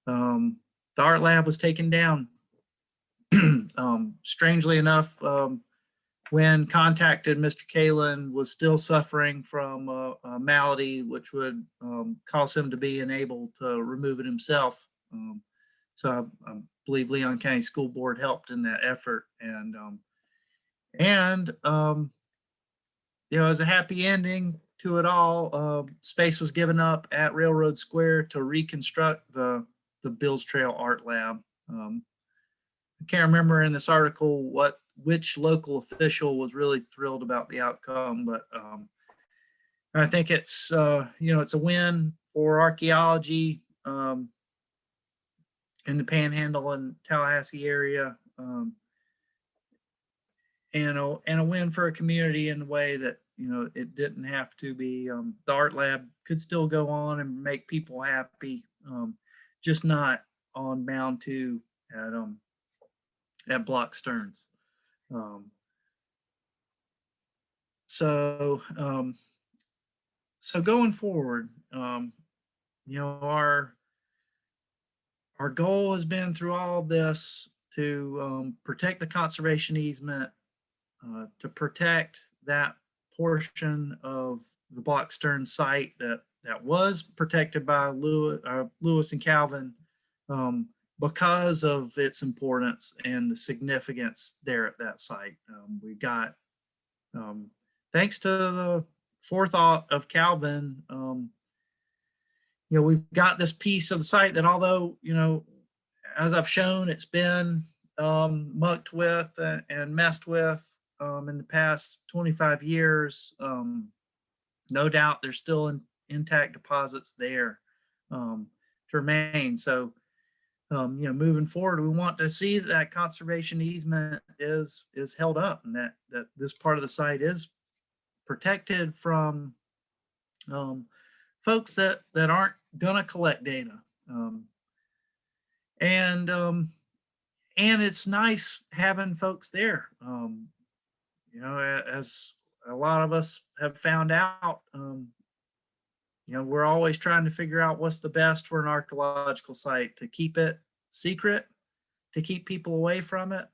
the art lab was taken down. Strangely enough, when contacted, Mr. Kalin was still suffering from a malady which would cause him to be unable to remove it himself. So I believe Leon County School Board helped in that effort, and as a happy ending to it all, space was given up at Railroad Square to reconstruct the Bills Trail Art Lab. I can't remember in this article which local official was really thrilled about the outcome, but I think it's it's a win for archaeology in the Panhandle and Tallahassee area, and a win for a community in a way that it didn't have to be. The art lab could still go on and make people happy, just not on Mound 2 at Block Stearns. So going forward, our goal has been through all of this to protect the conservation easement, to protect that portion of the Block Stearns site that was protected by Lewis and Calvin, because of its importance and the significance there at that site. We got, thanks to the forethought of Calvin, we've got this piece of the site that, although, as I've shown, it's been mucked with and messed with in the past 25 years. No doubt there's still intact deposits there to remain. So, moving forward, we want to see that conservation easement is held up, and that this part of the site is protected from folks that aren't gonna collect data. And it's nice having folks there. As a lot of us have found out, we're always trying to figure out what's the best for an archaeological site, to keep it secret, to keep people away from it,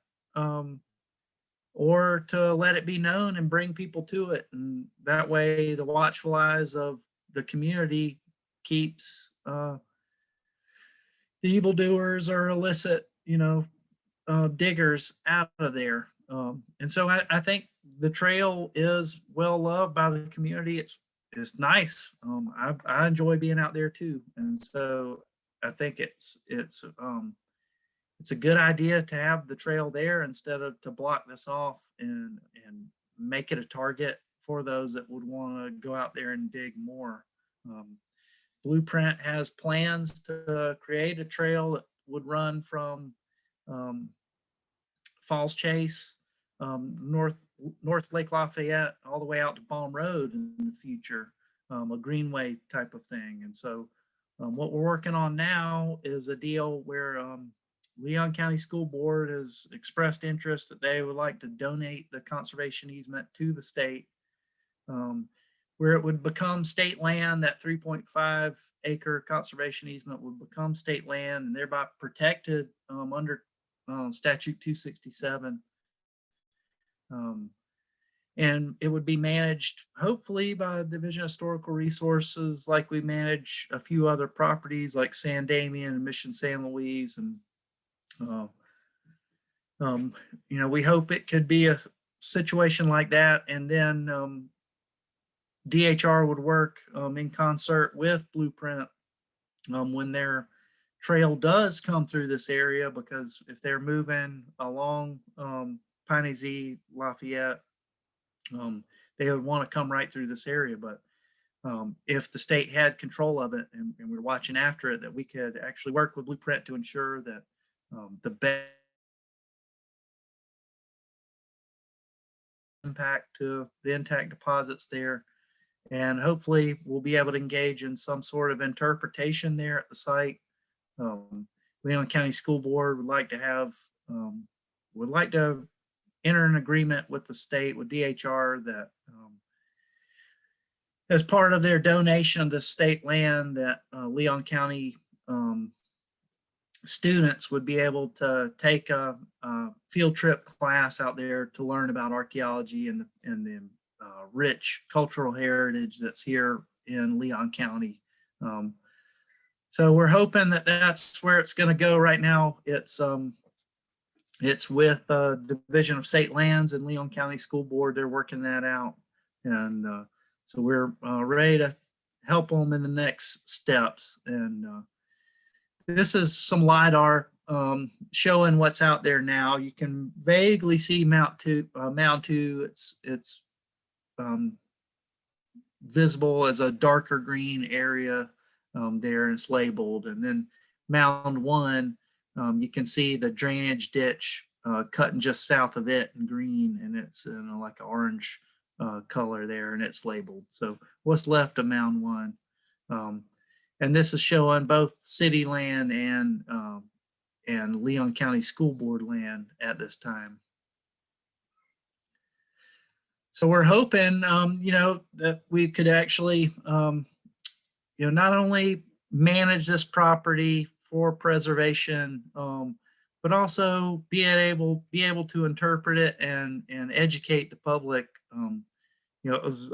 or to let it be known and bring people to it. And that way the watchful eyes of the community keeps the evildoers or illicit, diggers out of there. And so I think the trail is well loved by the community. It's nice. I enjoy being out there too. And so I think it's a good idea to have the trail there instead of to block this off and make it a target for those that would want to go out there and dig more. Blueprint has plans to create a trail that would run from Falls Chase, North Lake Lafayette, all the way out to Palm Road in the future, a greenway type of thing. And so what we're working on now is a deal where Leon County School Board has expressed interest that they would like to donate the conservation easement to the state, where it would become state land. That 3.5 acre conservation easement would become state land and thereby protected under statute 267. And it would be managed hopefully by the Division of Historical Resources, like we manage a few other properties like San Damian and Mission San Luis. And we hope it could be a situation like that. And then DHR would work in concert with Blueprint when their trail does come through this area, because if they're moving along Piney Z, Lafayette, they would want to come right through this area. But if the state had control of it and we're watching after it, that we could actually work with Blueprint to ensure that the best impact to the intact deposits there. And hopefully we'll be able to engage in some sort of interpretation there at the site. Leon County School Board would like to enter an agreement with the state, with DHR, that as part of their donation of the state land, that Leon County students would be able to take a field trip class out there to learn about archaeology and the rich cultural heritage that's here in Leon County. So we're hoping that that's where it's going to go. Right now, it's with Division of State Lands and Leon County School Board. They're working that out, and so we're ready to help them in the next steps. And this is some LiDAR showing what's out there now. You can vaguely see Mound 2. It's visible as a darker green area there, and it's labeled. And then Mound 1, you can see the drainage ditch cutting just south of it in green, and it's in like an orange color there, and it's labeled. So what's left of Mound 1. And this is showing both city land and Leon County School Board land at this time. So we're hoping, that we could actually, not only manage this property for preservation, but also be able to interpret it and educate the public. It was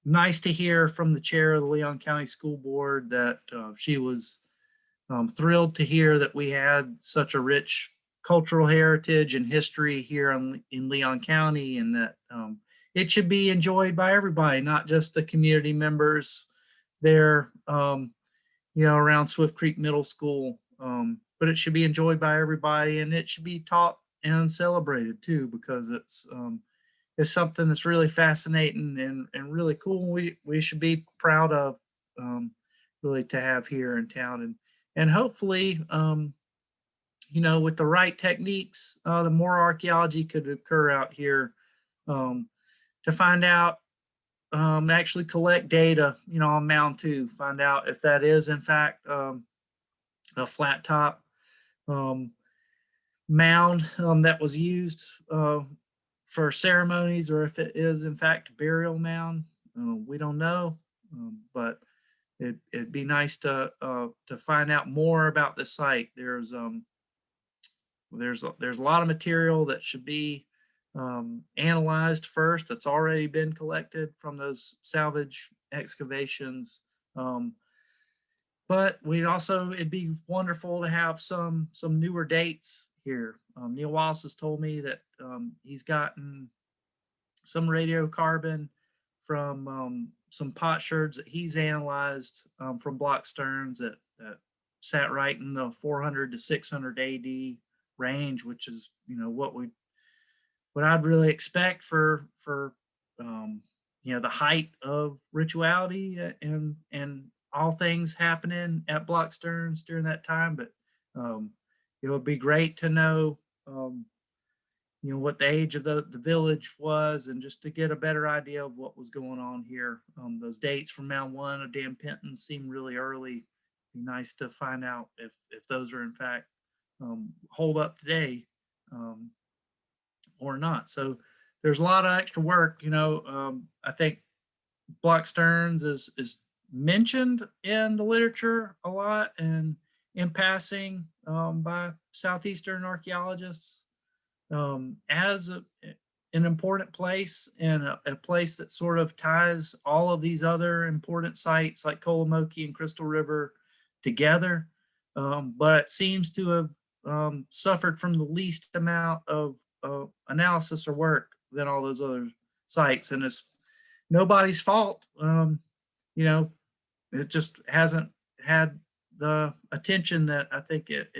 nice to hear from the chair of the Leon County School Board that she was thrilled to hear that we had such a rich cultural heritage and history here in Leon County, and that it should be enjoyed by everybody, not just the community members there, around Swift Creek Middle School. But it should be enjoyed by everybody, and it should be taught and celebrated too, because it's something that's really fascinating and really cool. We should be proud of, really, to have here in town, and hopefully, with the right techniques, the more archaeology could occur out here, to find out, actually collect data, on Mound 2, find out if that is in fact, a flat top, mound, that was used, for ceremonies, or if it is in fact a burial mound. We don't know, but it'd be nice to find out more about the site. There's a lot of material that should be, analyzed first, that's already been collected from those salvage excavations. But it'd be wonderful to have some newer dates here. Neil Wallace has told me that, he's gotten some radiocarbon from, some potsherds that he's analyzed, from block sterns that sat right in the 400 to 600 AD range, which is, what I'd really expect for the height of rituality, and all things happening at block sterns during that time. But it would be great to know, what the age of the village was, and just to get a better idea of what was going on here. Those dates from Mound 1 of Dan Penton seem really early. Be nice to find out if those are in fact, hold up today, or not. So there's a lot of extra work. I think block sterns is mentioned in the literature a lot, and in passing, by southeastern archaeologists, as an important place, and a place that sort of ties all of these other important sites like Kolomoki and Crystal River together. But it seems to have, suffered from the least amount of analysis or work than all those other sites, and it's nobody's fault. It just hasn't had the attention that I think it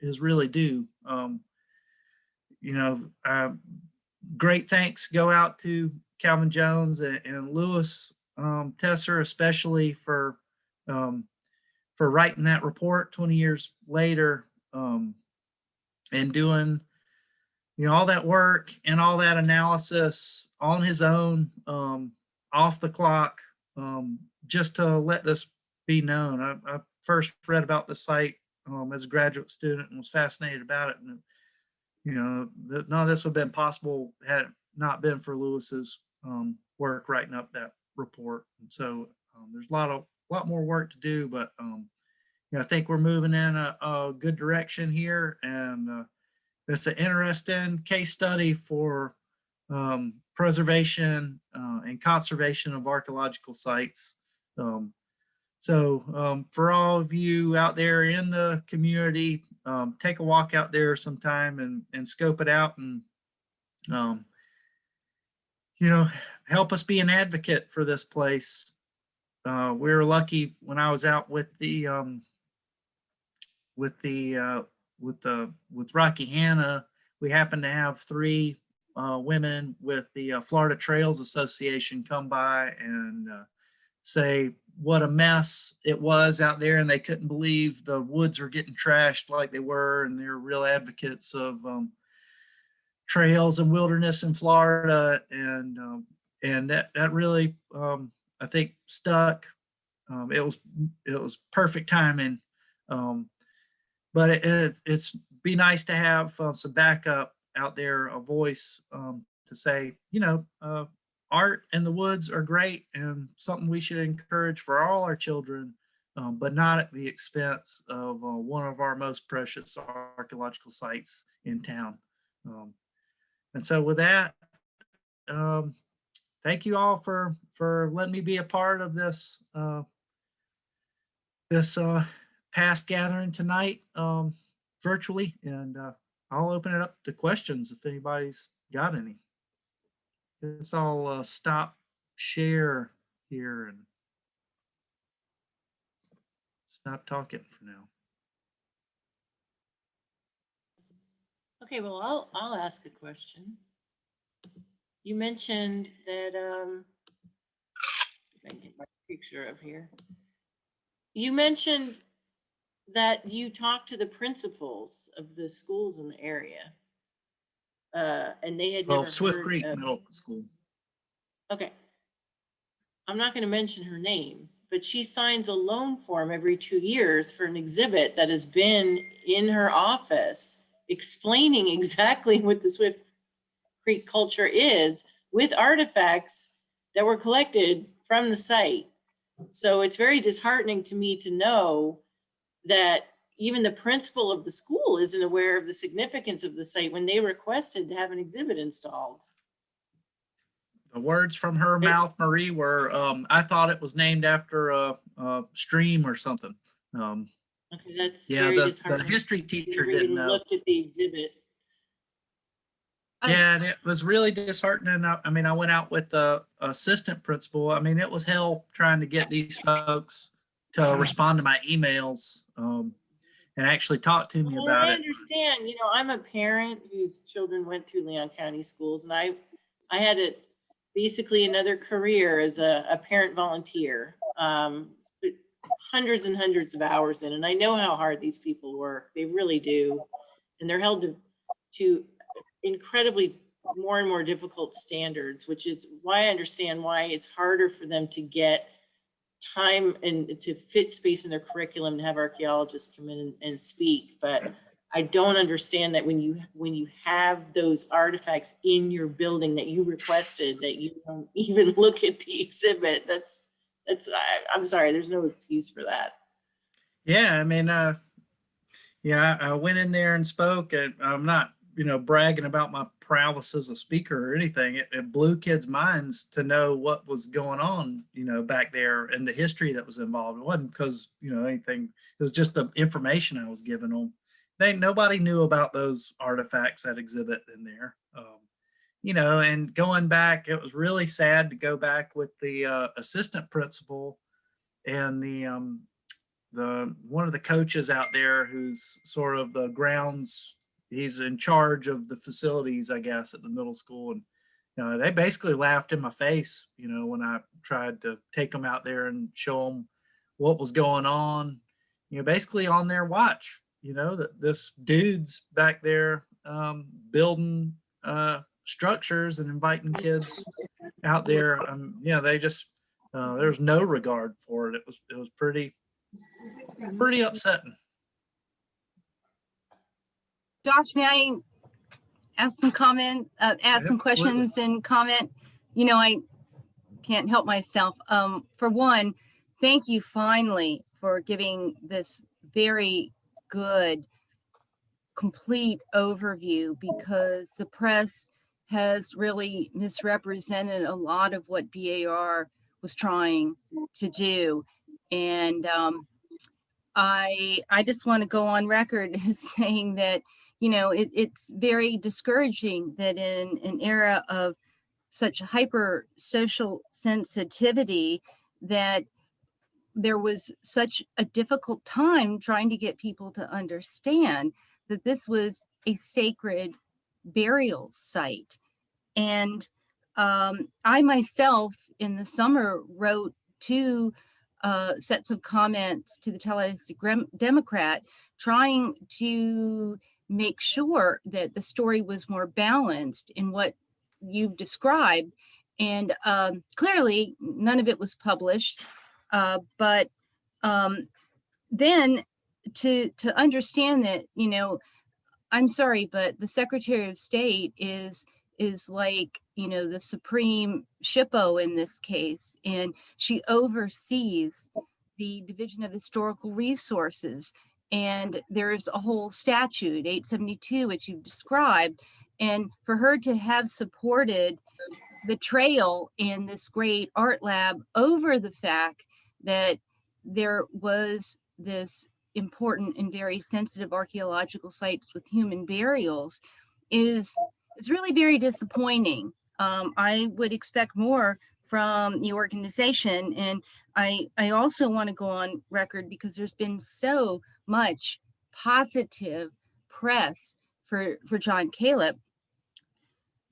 is really due. Great thanks go out to Calvin Jones and Lewis, Tesser, especially for writing that report 20 years later, and doing all that work and all that analysis on his own, off the clock, just to let this be known. I first read about the site, as a graduate student, and was fascinated about it. And none of this would have been possible had it not been for Lewis's, work writing up that report. And so, there's a lot more work to do, but I think we're moving in a good direction here, and it's an interesting case study for, preservation, and conservation of archaeological sites. For all of you out there in the community, take a walk out there sometime and scope it out, and help us be an advocate for this place. We were lucky when I was out with Rocky Hanna. We happened to have 3 women with the Florida Trails Association come by and say what a mess it was out there, and they couldn't believe the woods were getting trashed like they were, and they're real advocates of, trails and wilderness in Florida, and that really, I think, stuck. It was perfect timing, but it's be nice to have, some backup out there, a voice, to say, art and the woods are great and something we should encourage for all our children, but not at the expense of, one of our most precious archaeological sites in town. And so with that, thank you all for letting me be a part of this past gathering tonight, virtually, and I'll open it up to questions if anybody's got any. Guess I'll stop share here and stop talking for now. Okay, well, I'll ask a question. You mentioned that, if I can get my picture up here. You mentioned that you talked to the principals of the schools in the area. And they had Well, never Swift heard Creek of. Middle School. Okay. I'm not gonna mention her name, but she signs a loan form every 2 years for an exhibit that has been in her office explaining exactly what the Swift Creek culture is with artifacts that were collected from the site. So it's very disheartening to me to know that even the principal of the school isn't aware of the significance of the site when they requested to have an exhibit installed. The words from her mouth, Marie, were, I thought it was named after a stream or something. Okay, that's Yeah, very the disheartening. history You teacher never didn't even know. looked at the exhibit. Yeah, and it was really disheartening. I mean, I went out with the assistant principal. I mean, it was hell trying to get these folks to respond to my emails, and actually talk to me Well, about I it. understand, I'm a parent whose children went through Leon County schools, and I had basically another career as a parent volunteer. Put hundreds and hundreds of hours in, and I know how hard these people work. They really do. And they're held to incredibly more and more difficult standards, which is why I understand why it's harder for them to get time and to fit space in their curriculum to have archaeologists come in and speak. But I don't understand that when you have those artifacts in your building that you requested, that you don't even look at the exhibit. I'm sorry, there's no excuse for that. Yeah, I mean, yeah, I went in there and spoke, and I'm not, bragging about my prowess as a speaker or anything. It blew kids' minds to know what was going on, back there, and the history that was involved. It wasn't because, anything. It was just the information I was giving them. Nobody knew about those artifacts that exhibit in there. And going back, it was really sad to go back with the assistant principal and the one of the coaches out there who's sort of the grounds. He's in charge of the facilities, I guess, at the middle school, and they basically laughed in my face, when I tried to take them out there and show them what was going on, basically on their watch, that this dude's back there building structures and inviting kids out there. They just there's no regard for it. It was pretty upsetting. Josh, may I ask some comment, ask some Absolutely. questions and comment? I can't help myself. For one, thank you finally for giving this very good, complete overview, because the press has really misrepresented a lot of what BAR was trying to do. And I just want to go on record as saying that, it's very discouraging that in an era of such hyper social sensitivity, that there was such a difficult time trying to get people to understand that this was a sacred burial site. And I myself in the summer wrote 2 sets of comments to the Tallahassee Democrat, trying to make sure that the story was more balanced in what you've described. And clearly none of it was published. But then to understand that, I'm sorry, but the Secretary of State is like, the supreme shippo in this case, and she oversees the Division of Historical Resources. And there's a whole statute, 872, which you've described. And for her to have supported the trail in this great art lab over the fact that there was this important and very sensitive archaeological sites with human burials is really very disappointing. I would expect more from the organization. And I also want to go on record because there's been so much positive press for John Caleb.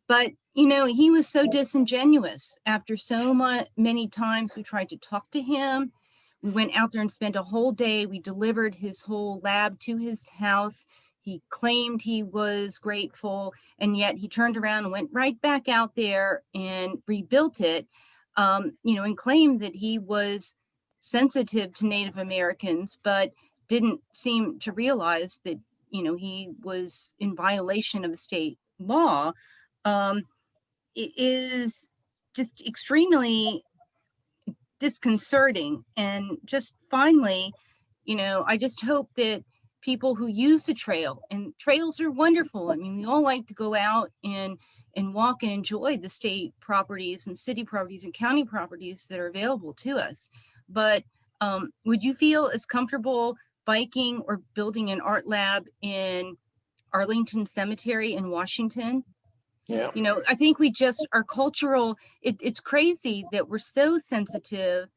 But, you know, he was so disingenuous. After so many times we tried to talk to him, we went out there and spent a whole day. We delivered his whole lab to his house. He claimed he was grateful, and yet he turned around and went right back out there and rebuilt it, you know, and claimed that he was sensitive to Native Americans, but didn't seem to realize that, you know, he was in violation of a state law. It is just extremely disconcerting. And just finally, you know, I just hope that people who use the trail, and trails are wonderful. I mean, we all like to go out and walk and enjoy the state properties and city properties and county properties that are available to us. But would you feel as comfortable biking or building an art lab in Arlington Cemetery in Washington? Yeah. You know, I think we just, our cultural, it's crazy that we're so sensitive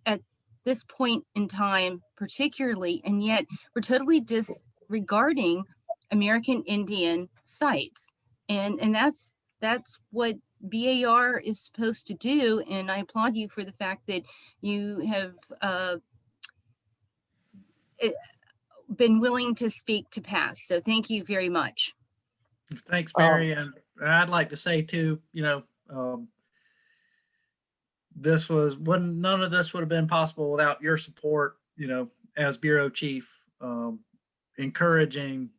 at this point in time, particularly, and yet we're totally disregarding American Indian sites. And that's what BAR is supposed to do. And I applaud you for the fact that you have been willing to speak to pass. So thank you very much. Thanks, Mary. And I'd like to say too, you know, none of this would have been possible without your support, you know, as bureau chief, encouraging,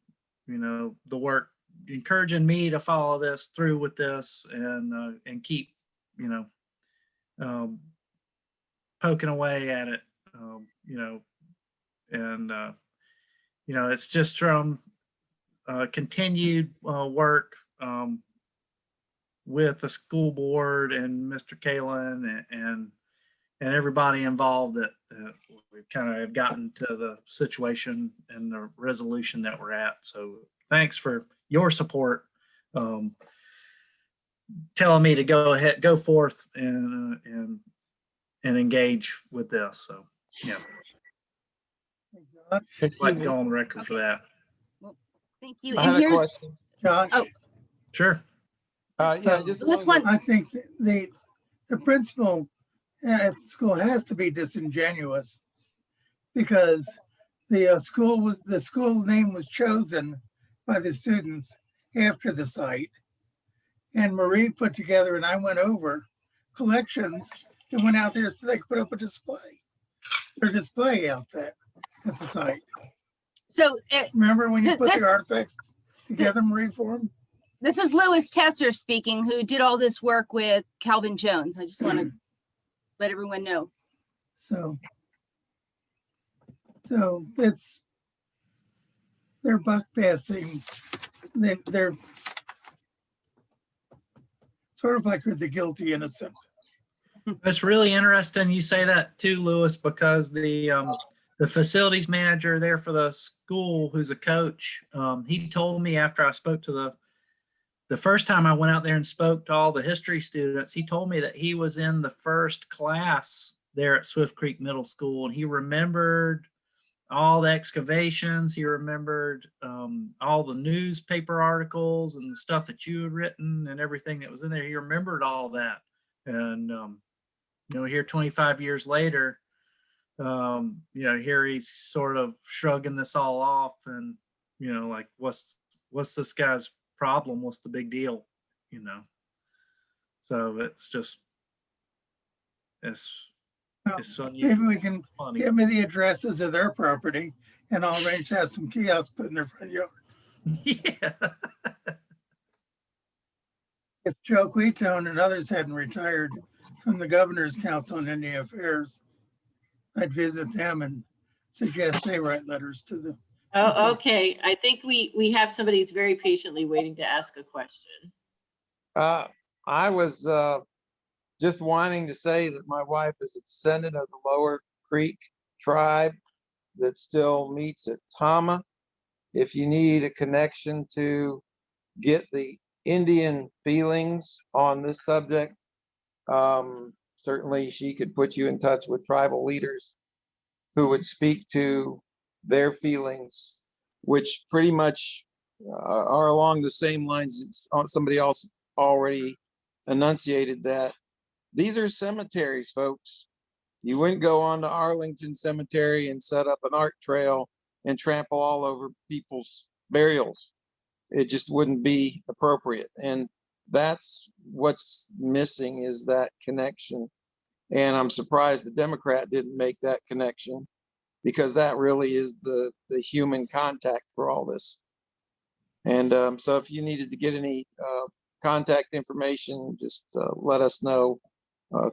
you know, the work, encouraging me to follow this through with this and keep, you know, poking away at it, you know, and, you know, it's just from continued work with the school board and Mr. Kalen and everybody involved that we've kind of gotten to the situation and the resolution that we're at. So thanks for your support, telling me to go forth and engage with this. So yeah, I'd like to go on the record for that. Well, thank you. I And have a here's, question. Josh, Oh. Sure. Yeah, just this one. I think the principal at the school has to be disingenuous because the school name was chosen by the students after the site, and Marie put together, and I went over collections that went out there so they could put up a display out there at the site. so Remember when you put the artifacts together, Marie, for them? this is Louis Tesser speaking, who did all this work with Calvin Jones. I just want to let everyone know. So they're buck passing. They're sort of like the guilty innocent. It's really interesting you say that too, Louis, because the facilities manager there for the school, who's a coach, he told me after I spoke to the first time I went out there and spoke to all the history students, he told me that he was in the first class there at Swift Creek Middle School, and he remembered all the excavations. He remembered all the newspaper articles and the stuff that you had written and everything that was in there. He remembered all that. And, you know, here 25 years later, you know, here he's sort of shrugging this all off and, you know, like, what's this guy's problem? What's the big deal? You know? So it's just, it's Maybe we can funny. give me the addresses of their property and I'll arrange to have some kiosks put in their front yard. Yeah. If Joe Quitone and others hadn't retired from the Governor's Council on Indian Affairs, I'd visit them and suggest they write letters to the. Oh, okay. I think we have somebody who's very patiently waiting to ask a question. I was just wanting to say that my wife is a descendant of the Lower Creek tribe that still meets at Tama. If you need a connection to get the Indian feelings on this subject, Certainly she could put you in touch with tribal leaders who would speak to their feelings, which pretty much are along the same lines. Somebody else already enunciated that these are cemeteries, folks. You wouldn't go on to Arlington Cemetery and set up an art trail and trample all over people's burials. It just wouldn't be appropriate. And that's what's missing, is that connection. And I'm surprised the Democrat didn't make that connection, because that really is the human contact for all this. And so if you needed to get any contact information, just let us know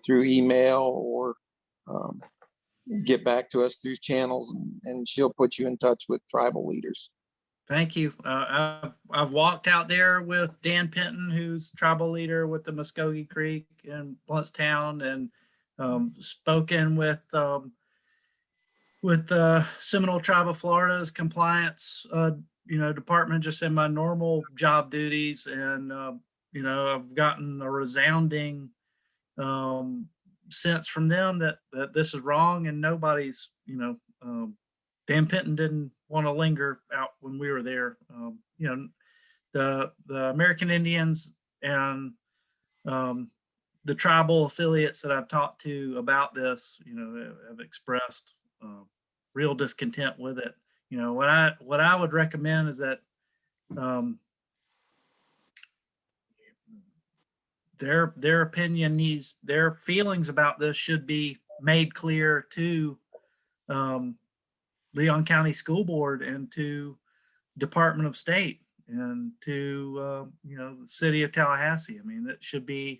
through email, or get back to us through channels, and she'll put you in touch with tribal leaders. Thank you. I've walked out there with Dan Penton, who's tribal leader with the Muskogee Creek in Bluntstown, and spoken with the Seminole Tribe of Florida's compliance, department, just in my normal job duties. And, I've gotten a resounding sense from them that this is wrong, and nobody's, Dan Penton didn't want to linger out when we were there. The American Indians and the tribal affiliates that I've talked to about this, have expressed real discontent with it. What I would recommend is that their opinion needs, their feelings about this should be made clear to Leon County School Board and to Department of State and to the city of Tallahassee. I mean, that should be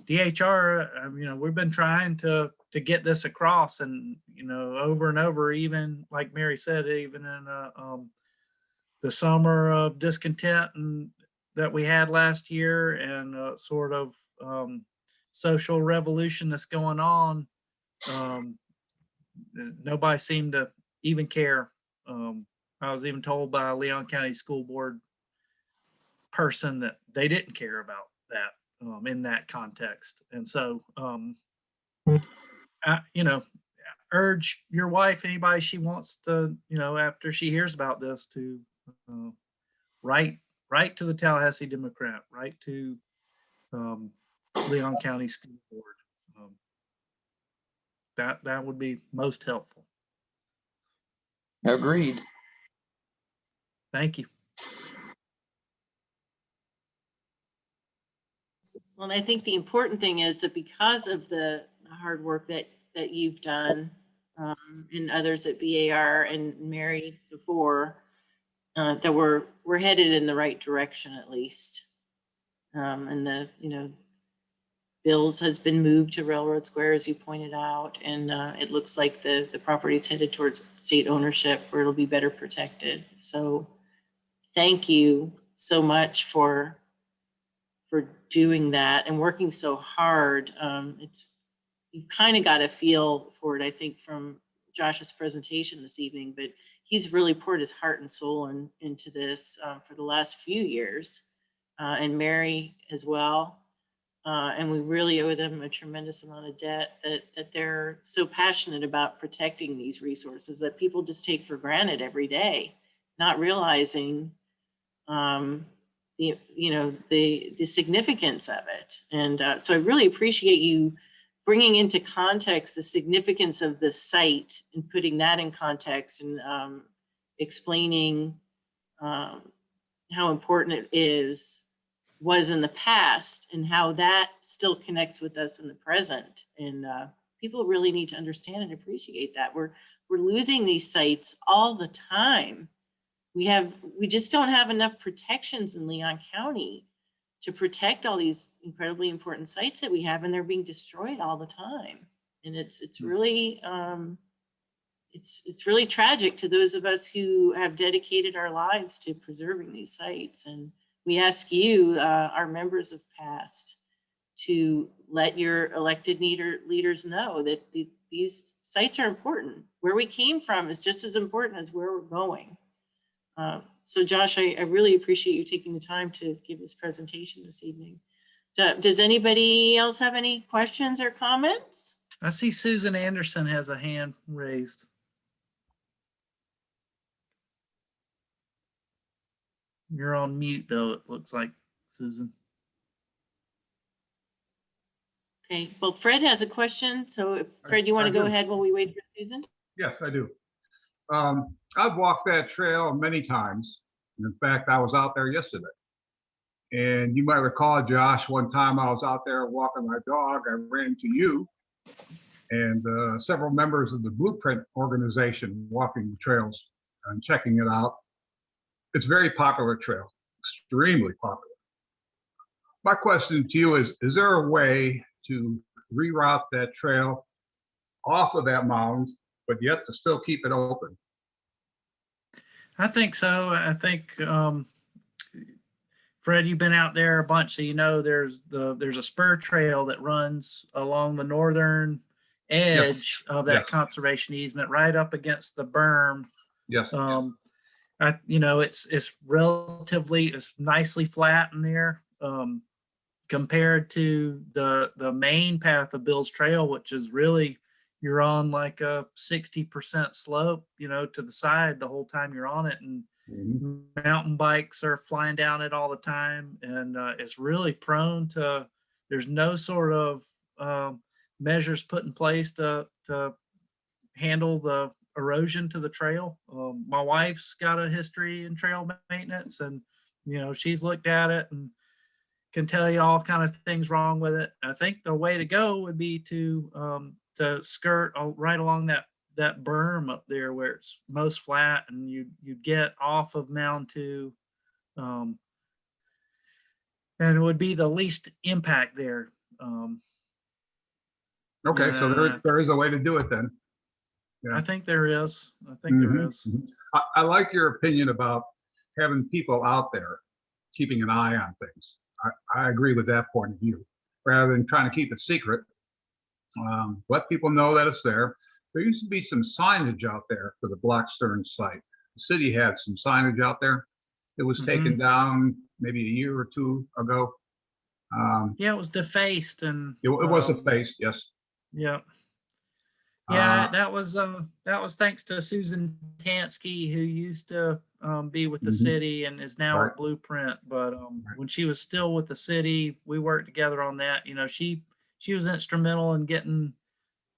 DHR. We've been trying to get this across, and over and over, even like Mary said, even in the summer of discontent and that we had last year, and sort of social revolution that's going on. Nobody seemed to even care. I was even told by a Leon County School Board person that they didn't care about that in that context. And so, urge your wife, anybody she wants to, after she hears about this, to write to the Tallahassee Democrat, write to Leon County School Board. That would be most helpful. Agreed. Thank you. Well, and I think the important thing is that because of the hard work that you've done, and others at BAR and Mary before, that we're headed in the right direction, at least. And the Bills has been moved to Railroad Square, as you pointed out, and it looks like the property is headed towards state ownership, where it'll be better protected. So thank you so much for doing that and working so hard. You've kind of got a feel for it, I think, from Josh's presentation this evening, but he's really poured his heart and soul into this for the last few years, and Mary as well. And we really owe them a tremendous amount of debt that they're so passionate about protecting these resources that people just take for granted every day, not realizing the significance of it. And so I really appreciate you bringing into context the significance of the site and putting that in context, and explaining how important it was in the past, and how that still connects with us in the present. And people really need to understand and appreciate that. We're losing these sites all the time. We just don't have enough protections in Leon County to protect all these incredibly important sites that we have, and they're being destroyed all the time. And it's really it's really tragic to those of us who have dedicated our lives to preserving these sites. And we ask you, our members of past, to let your elected leaders know that these sites are important. Where we came from is just as important as where we're going. So Josh, I really appreciate you taking the time to give this presentation this evening. Does anybody else have any questions or comments? I see Susan Anderson has a hand raised. You're on mute though, it looks like, Susan. Okay, well, Fred has a question. So if Fred, you want I to go do. ahead while we wait for Susan? Yes, I do. I've walked that trail many times. In fact, I was out there yesterday. And you might recall, Josh, one time I was out there walking my dog, I ran into you and several members of the Blueprint organization walking the trails and checking it out. It's a very popular trail, extremely popular. My question to you is there a way to reroute that trail off of that mound, but yet to still keep it open? I think so. I think, Fred, you've been out there a bunch, so you know there's a spur trail that runs along the northern edge of that Yes. conservation easement, right up against the berm. Yes. It's nicely flat in there, compared to the main path of Bill's Trail, which is really, you're on like a 60% slope, to the side the whole time you're on it, and mountain bikes are flying down it all the time, and it's really prone to. There's no sort of measures put in place to handle the erosion to the trail. My wife's got a history in trail maintenance, and she's looked at it and can tell you all kind of things wrong with it. I think the way to go would be to skirt right along that berm up there where it's most flat, and you get off of Mound 2, and it would be the least impact there. Okay, so there is a way to do it then. Yeah. I think there is. There is. I like your opinion about having people out there keeping an eye on things. I agree with that point of view. Rather than trying to keep it secret, let people know that it's there. There used to be some signage out there for the Blackstern site. The city had some signage out there. It was taken down maybe a year or two ago. Yeah, it was defaced, and it was defaced. Yes. Yeah. Yeah, that was thanks to Susan Tansky, who used to be with the city and is now at Blueprint. But when she was still with the city, we worked together on that. She was instrumental in getting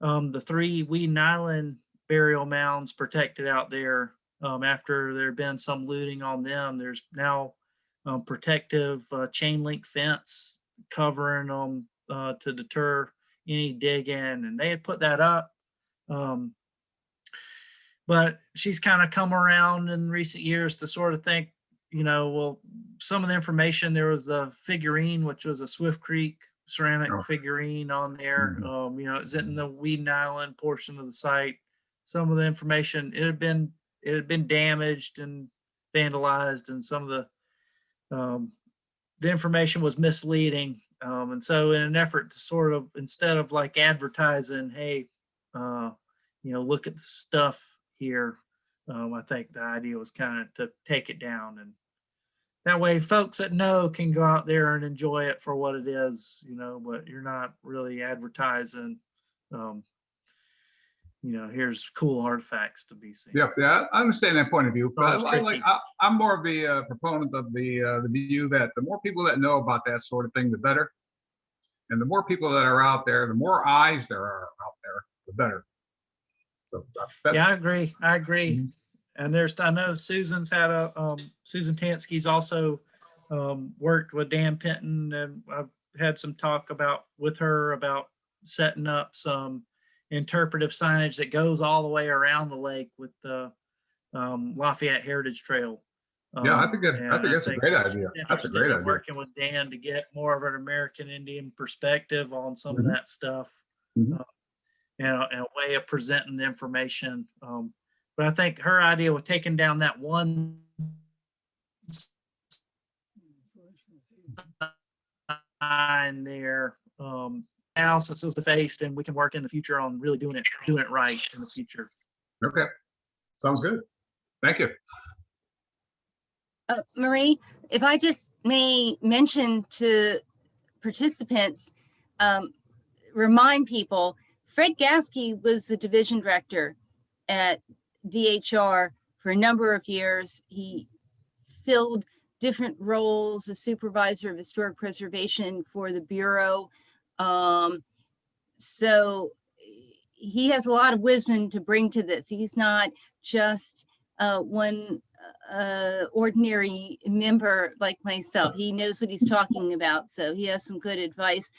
the 3 Weeden Island burial mounds protected out there. After there had been some looting on them, there's now protective chain link fence covering them to deter any digging, and they had put that up. But she's kind of come around in recent years to sort of think, well, some of the information, there was the figurine, which was a Swift Creek ceramic figurine on there. It's in the Weeden Island portion of the site. Some of the information, it had been damaged and vandalized, and some of the information was misleading. And so in an effort to sort of, instead of like advertising, hey, look at the stuff here, I think the idea was kind of to take it down, and that way folks that know can go out there and enjoy it for what it is, but you're not really advertising, here's cool artifacts to be seen. Yes, yeah, I understand that point of view. But I'm more of the proponent of the view that the more people that know about that sort of thing, the better. And the more people that are out there, the more eyes there are out there, the better. So yeah, I agree. And I know Susan's had Susan Tansky's also worked with Dan Penton, and I've had some talk with her about setting up some interpretive signage that goes all the way around the lake with the Lafayette Heritage Trail. Yeah, I think that's a great idea. That's a great idea. Working with Dan to get more of an American Indian perspective on some of that stuff, and a way of presenting the information. But I think her idea with taking down that one sign there, now since it was defaced, and we can work in the future on really doing it right in the future. Okay, sounds good. Thank you. Marie, if I just may mention to participants remind people, Fred Gasky was the division director at DHR for a number of years. He filled different roles as supervisor of historic preservation for the Bureau. So he has a lot of wisdom to bring to this. He's not just one ordinary member like myself. He knows what he's talking about. So he has some good advice.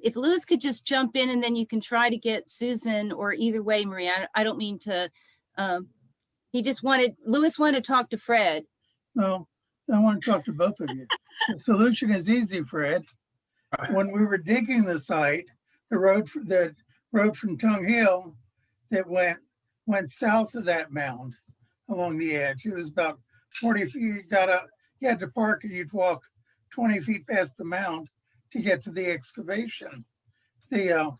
If Lewis could just jump in, and then you can try to get Susan, or either way, Maria, I don't mean to, Lewis wanted to talk to Fred. No, I want to talk to both of you. The solution is easy, Fred. When we were digging the site, the road from Tongue Hill that went south of that mound along the edge. It was about 40 feet. You had to park and you'd walk 20 feet past the mound to get to the excavation. The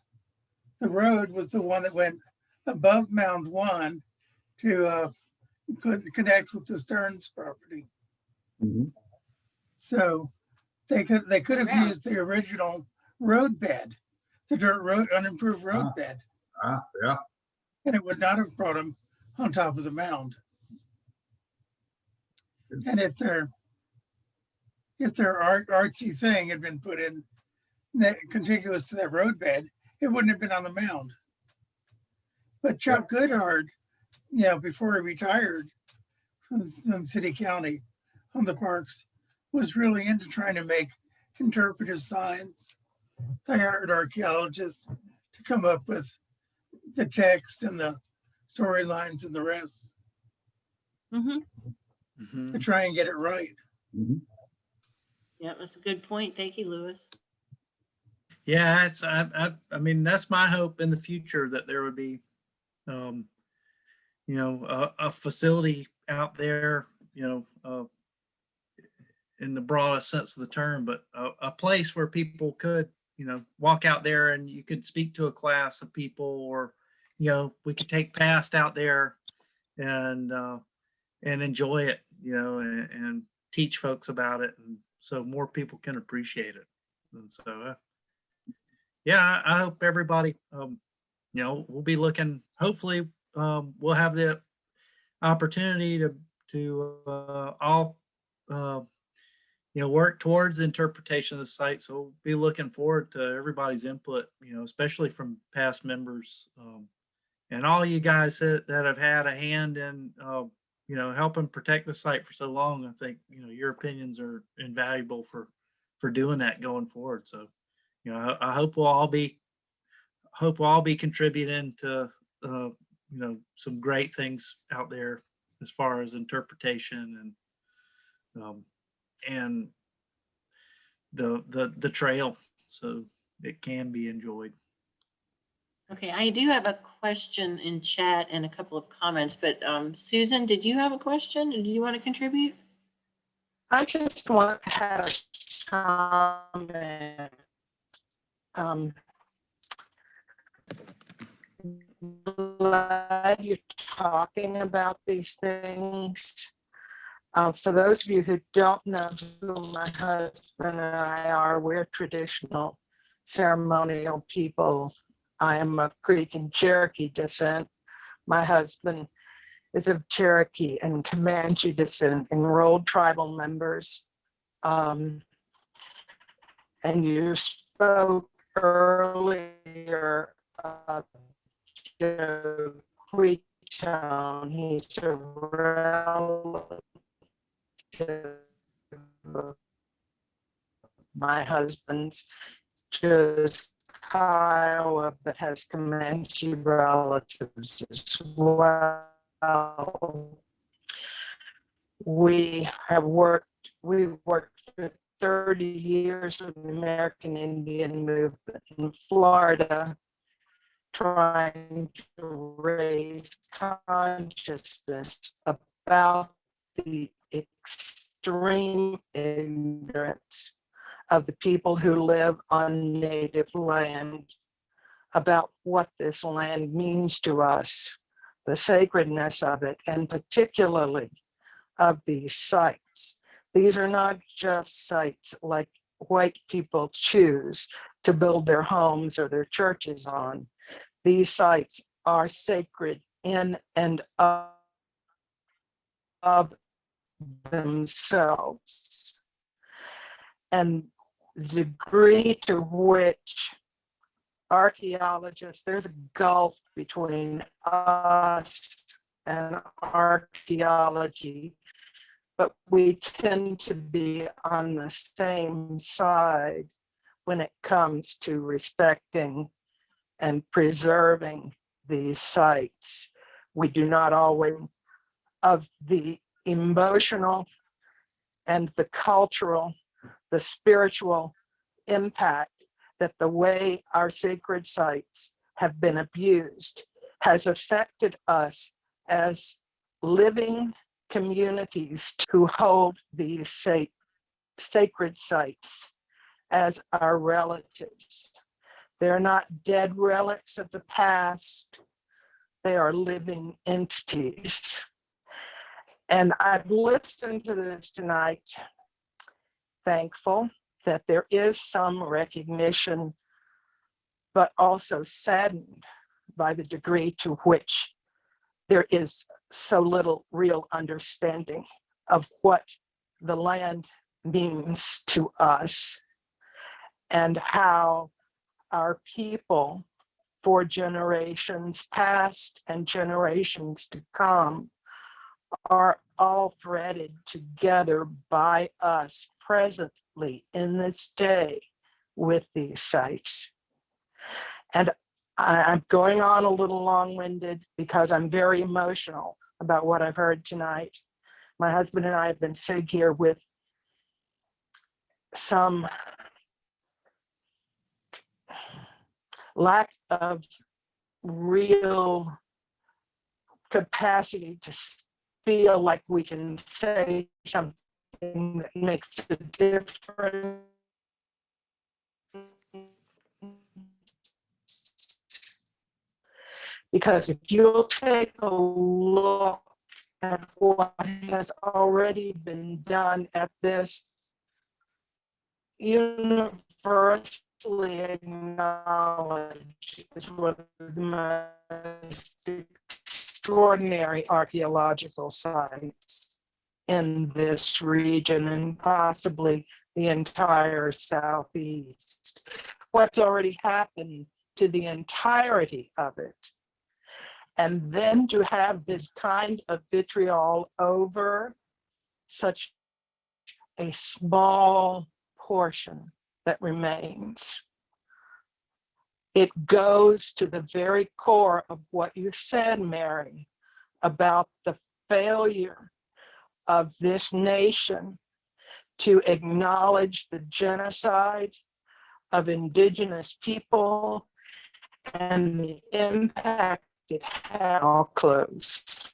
road was the one that went above Mound 1 to connect with the Stearns property. Mhm. So they could have Yeah. used the original road bed, the dirt road, unimproved road Ah. bed, Yeah. and it would not have brought them on top of the mound. And if their artsy thing had been put in contiguous to that road bed, it wouldn't have been on the mound. But Chuck Goodhart, before he retired from city county on the parks, was really into trying to make interpretive signs. They hired archaeologists to come up with the text and the storylines and the rest Mm-hmm. to try and get it right. Mhm. Yeah, that's a good point. Thank you, Lewis. Yeah, I mean, that's my hope in the future, that there would be, a facility out there, in the broadest sense of the term, but a place where people could, walk out there and you could speak to a class of people, or, we could take past out there and enjoy it, and teach folks about it. And so more people can appreciate it. And so, yeah, I hope everybody, we'll be looking, hopefully, we'll have the opportunity to all, work towards the interpretation of the site. So we'll be looking forward to everybody's input, especially from past members, and all you guys that have had a hand in, helping protect the site for so long. I think, your opinions are invaluable for doing that going forward. So, I hope we'll all be contributing to, some great things out there as far as interpretation and the trail, so it can be enjoyed. Okay, I do have a question in chat and a couple of comments, but Susan, did you have a question? Or do you want to contribute? I just had a comment. Glad you're talking about these things. For those of you who don't know who my husband and I are, we're traditional ceremonial people. I am of Creek and Cherokee descent. My husband is of Cherokee and Comanche descent, enrolled tribal members. And you spoke earlier of Joe Creektown. He's a relative of my husband's, just Kiowa, but has Comanche relatives as well. We've worked for 30 years with the American Indian movement in Florida, trying to raise consciousness about the extreme ignorance of the people who live on native land about what this land means to us, the sacredness of it, and particularly of these sites. These are not just sites like white people choose to build their homes or their churches on. These sites are sacred in and of themselves. And the degree to which archaeologists, there's a gulf between us and archaeology, but we tend to be on the same side when it comes to respecting and preserving these sites. We do not always of the emotional and the cultural, the spiritual impact that the way our sacred sites have been abused has affected us as living communities who hold these sacred sites as our relatives. They're not dead relics of the past, they are living entities. And I've listened to this tonight, thankful that there is some recognition, but also saddened by the degree to which there is so little real understanding of what the land means to us and how our people for generations past and generations to come are all threaded together by us presently in this day with these sites. And I'm going on a little long-winded because I'm very emotional about what I've heard tonight. My husband and I have been sitting here with some lack of real capacity to feel like we can say something that makes a difference. Because if you'll take a look at what has already been done at this universally acknowledged as one of the most extraordinary archaeological sites in this region and possibly the entire Southeast. What's already happened to the entirety of it. And then to have this kind of vitriol over such a small portion that remains. It goes to the very core of what you said, Mary, about the failure of this nation to acknowledge the genocide of indigenous people and the impact it had. All close.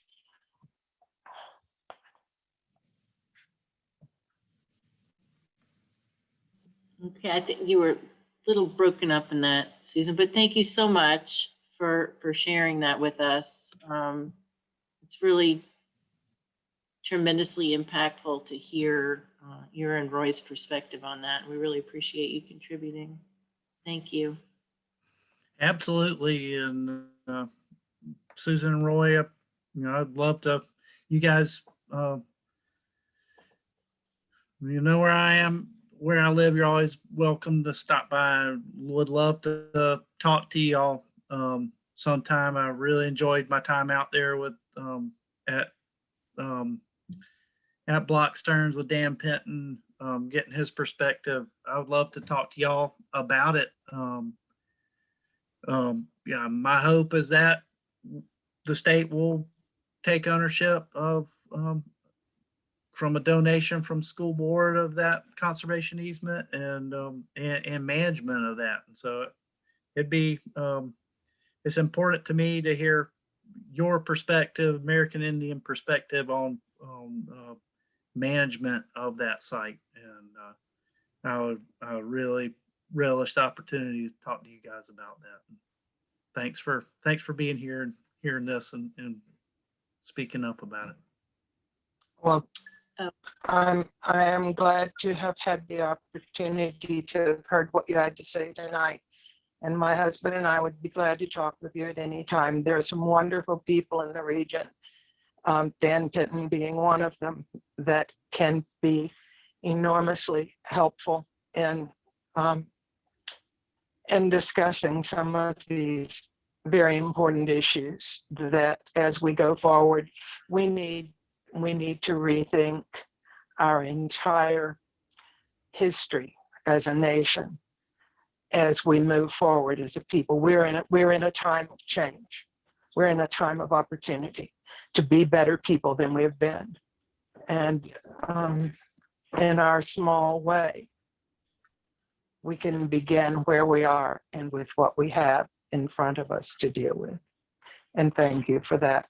Okay, I think you were a little broken up in that, Susan, but thank you so much for sharing that with us. It's really tremendously impactful to hear your and Roy's perspective on that. We really appreciate you contributing. Thank you. Absolutely. And Susan and Roy, I'd love to, you guys, you know where I am, where I live, you're always welcome to stop by. I would love to talk to y'all sometime. I really enjoyed my time out there with at Block Stearns with Dan Penton, getting his perspective. I would love to talk to y'all about it. Yeah, my hope is that the state will take ownership of from a donation from school board of that conservation easement and management of that. And so it'd be it's important to me to hear your perspective, American Indian perspective on management of that site. And I would really relish the opportunity to talk to you guys about that. Thanks for being here and hearing this and speaking up about it. Well, I am glad to have had the opportunity to have heard what you had to say tonight. And my husband and I would be glad to talk with you at any time. There are some wonderful people in the region, Dan Pitton being one of them, that can be enormously helpful in discussing some of these very important issues that as we go forward, we need to rethink our entire history as a nation as we move forward as a people. We're in a time of change. We're in a time of opportunity to be better people than we've been. And in our small way, we can begin where we are and with what we have in front of us to deal with. And thank you for that.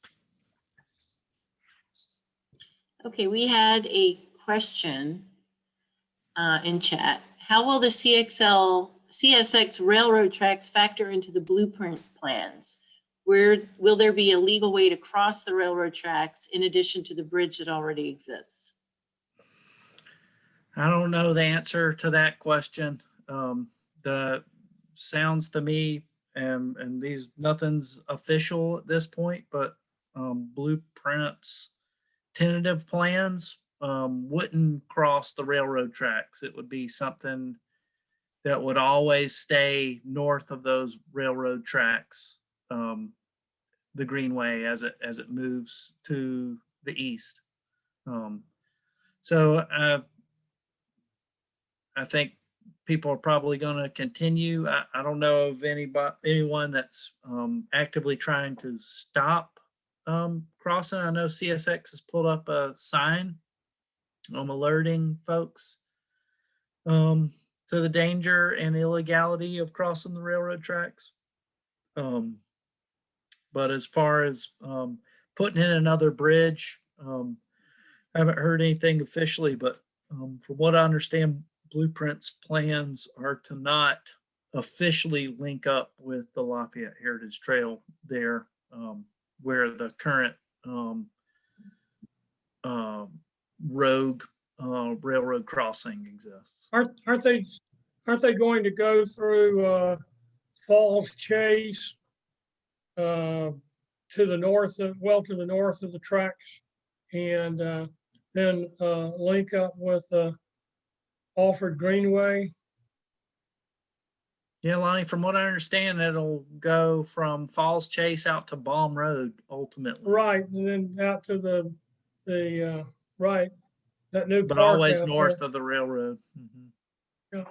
Okay, we had a question in chat. How will the CSX railroad tracks factor into the blueprint plans? Where will there be a legal way to cross the railroad tracks in addition to the bridge that already exists? I don't know the answer to that question. The sounds to me, and these nothing's official at this point, but blueprints, tentative plans wouldn't cross the railroad tracks. It would be something that would always stay north of those railroad tracks, the greenway as it moves to the east. So I think people are probably going to continue. I don't know of anyone that's actively trying to stop crossing. I know CSX has pulled up a sign alerting folks to the danger and illegality of crossing the railroad tracks. But as far as putting in another bridge, I haven't heard anything officially, but from what I understand, Blueprint's plans are to not officially link up with the Lafayette Heritage Trail there, where the current rogue railroad crossing exists. Aren't they going to go through Falls Chase to the north of the tracks, and then link up with Alfred Greenway? Yeah, Lonnie, from what I understand, it'll go from Falls Chase out to Baum Road ultimately. Right, and then out to the right, that new But park always out north there. of the railroad. Mm-hmm. Yeah.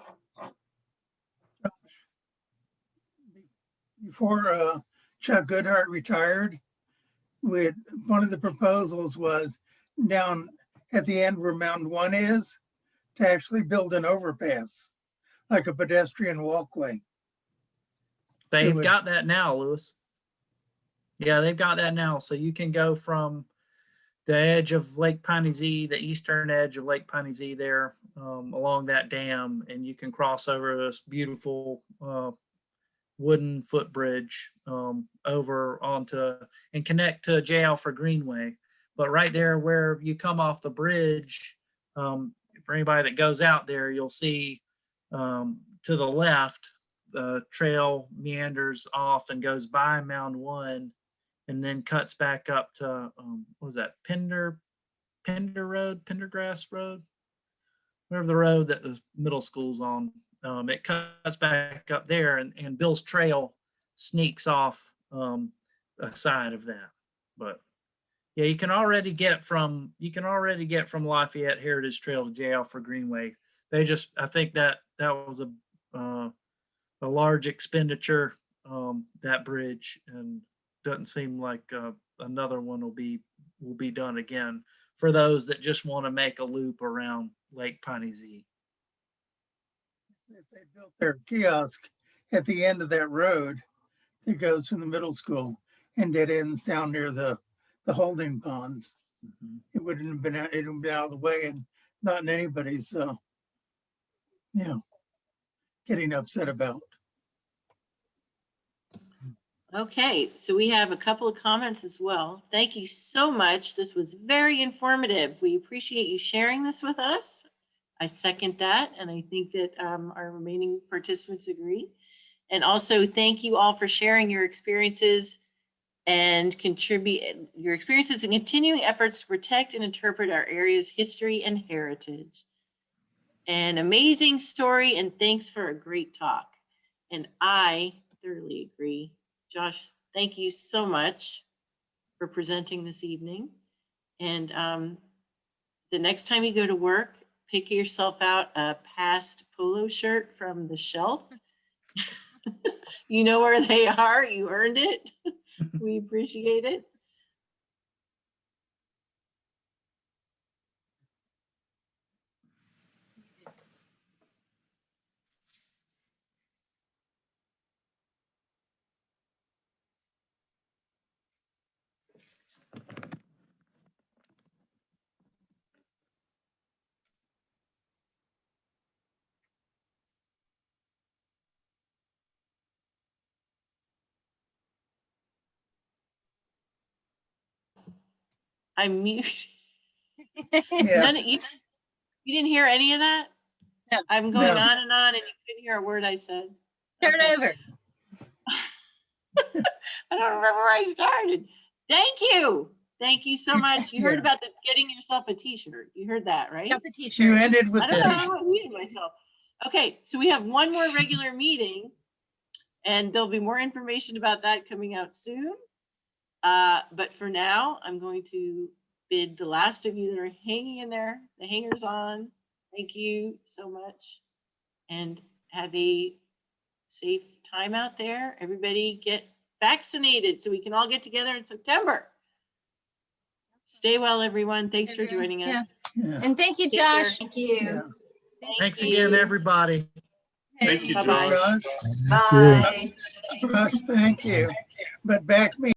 Before Chuck Goodhart retired, one of the proposals was down at the end where Mound 1 is, to actually build an overpass, like a pedestrian walkway. They've got that now, Lewis. Yeah, they've got that now. So you can go from the edge of Lake Piney-Z, the eastern edge of Lake Piney-Z there, along that dam, and you can cross over this beautiful wooden footbridge over onto and connect to J. Alfred Greenway. But right there where you come off the bridge, for anybody that goes out there, you'll see to the left, the trail meanders off and goes by Mound 1 and then cuts back up to, what was that, Pendergrass Road? Whatever the road that the middle school's on. It cuts back up there, and Bill's Trail sneaks off a side of that. But yeah, you can already get from Lafayette Heritage Trail to J. Alfred Greenway. I think that was a large expenditure, that bridge, and doesn't seem like another one will be done again for those that just want to make a loop around Lake Piney-Z. If they built their kiosk at the end of that road that goes from the middle school and dead ends down near the holding ponds, it would have been out of the way and not in anybody's getting upset about. Okay, so we have a couple of comments as well. Thank you so much. This was very informative. We appreciate you sharing this with us. I second that, and I think that our remaining participants agree. And also thank you all for sharing your experiences and contribute your experiences and continuing efforts to protect and interpret our area's history and heritage. An amazing story, and thanks for a great talk. And I thoroughly agree. Josh, thank you so much for presenting this evening. And the next time you go to work, pick yourself out a past polo shirt from the shelf. You know where they are. You earned it. We appreciate it. I mute. Yes. You didn't hear any of that? No. I'm going No. on and on, and you couldn't hear a word I said. Start Okay. over. I don't remember where I started. Thank you. Thank you so much. You heard Yeah. about the getting yourself a t-shirt. You heard that, right? Got the You t-shirt. ended with I don't know the, how I muted myself. Okay, so we have one more regular meeting, and there'll be more information about that coming out soon. But for now, I'm going to bid the last of you that are hanging in there, the hangers on. Thank you so much, and have a safe time out there. Everybody get vaccinated so we can all get together in September. Stay well, everyone. Thanks for Everyone, joining yeah. us. yeah, And thank you, Take care. Josh. Thank you. yeah. Thanks you. again, everybody. Thank you, Bye-bye. Josh. Josh, Bye. Josh, thank you. But back me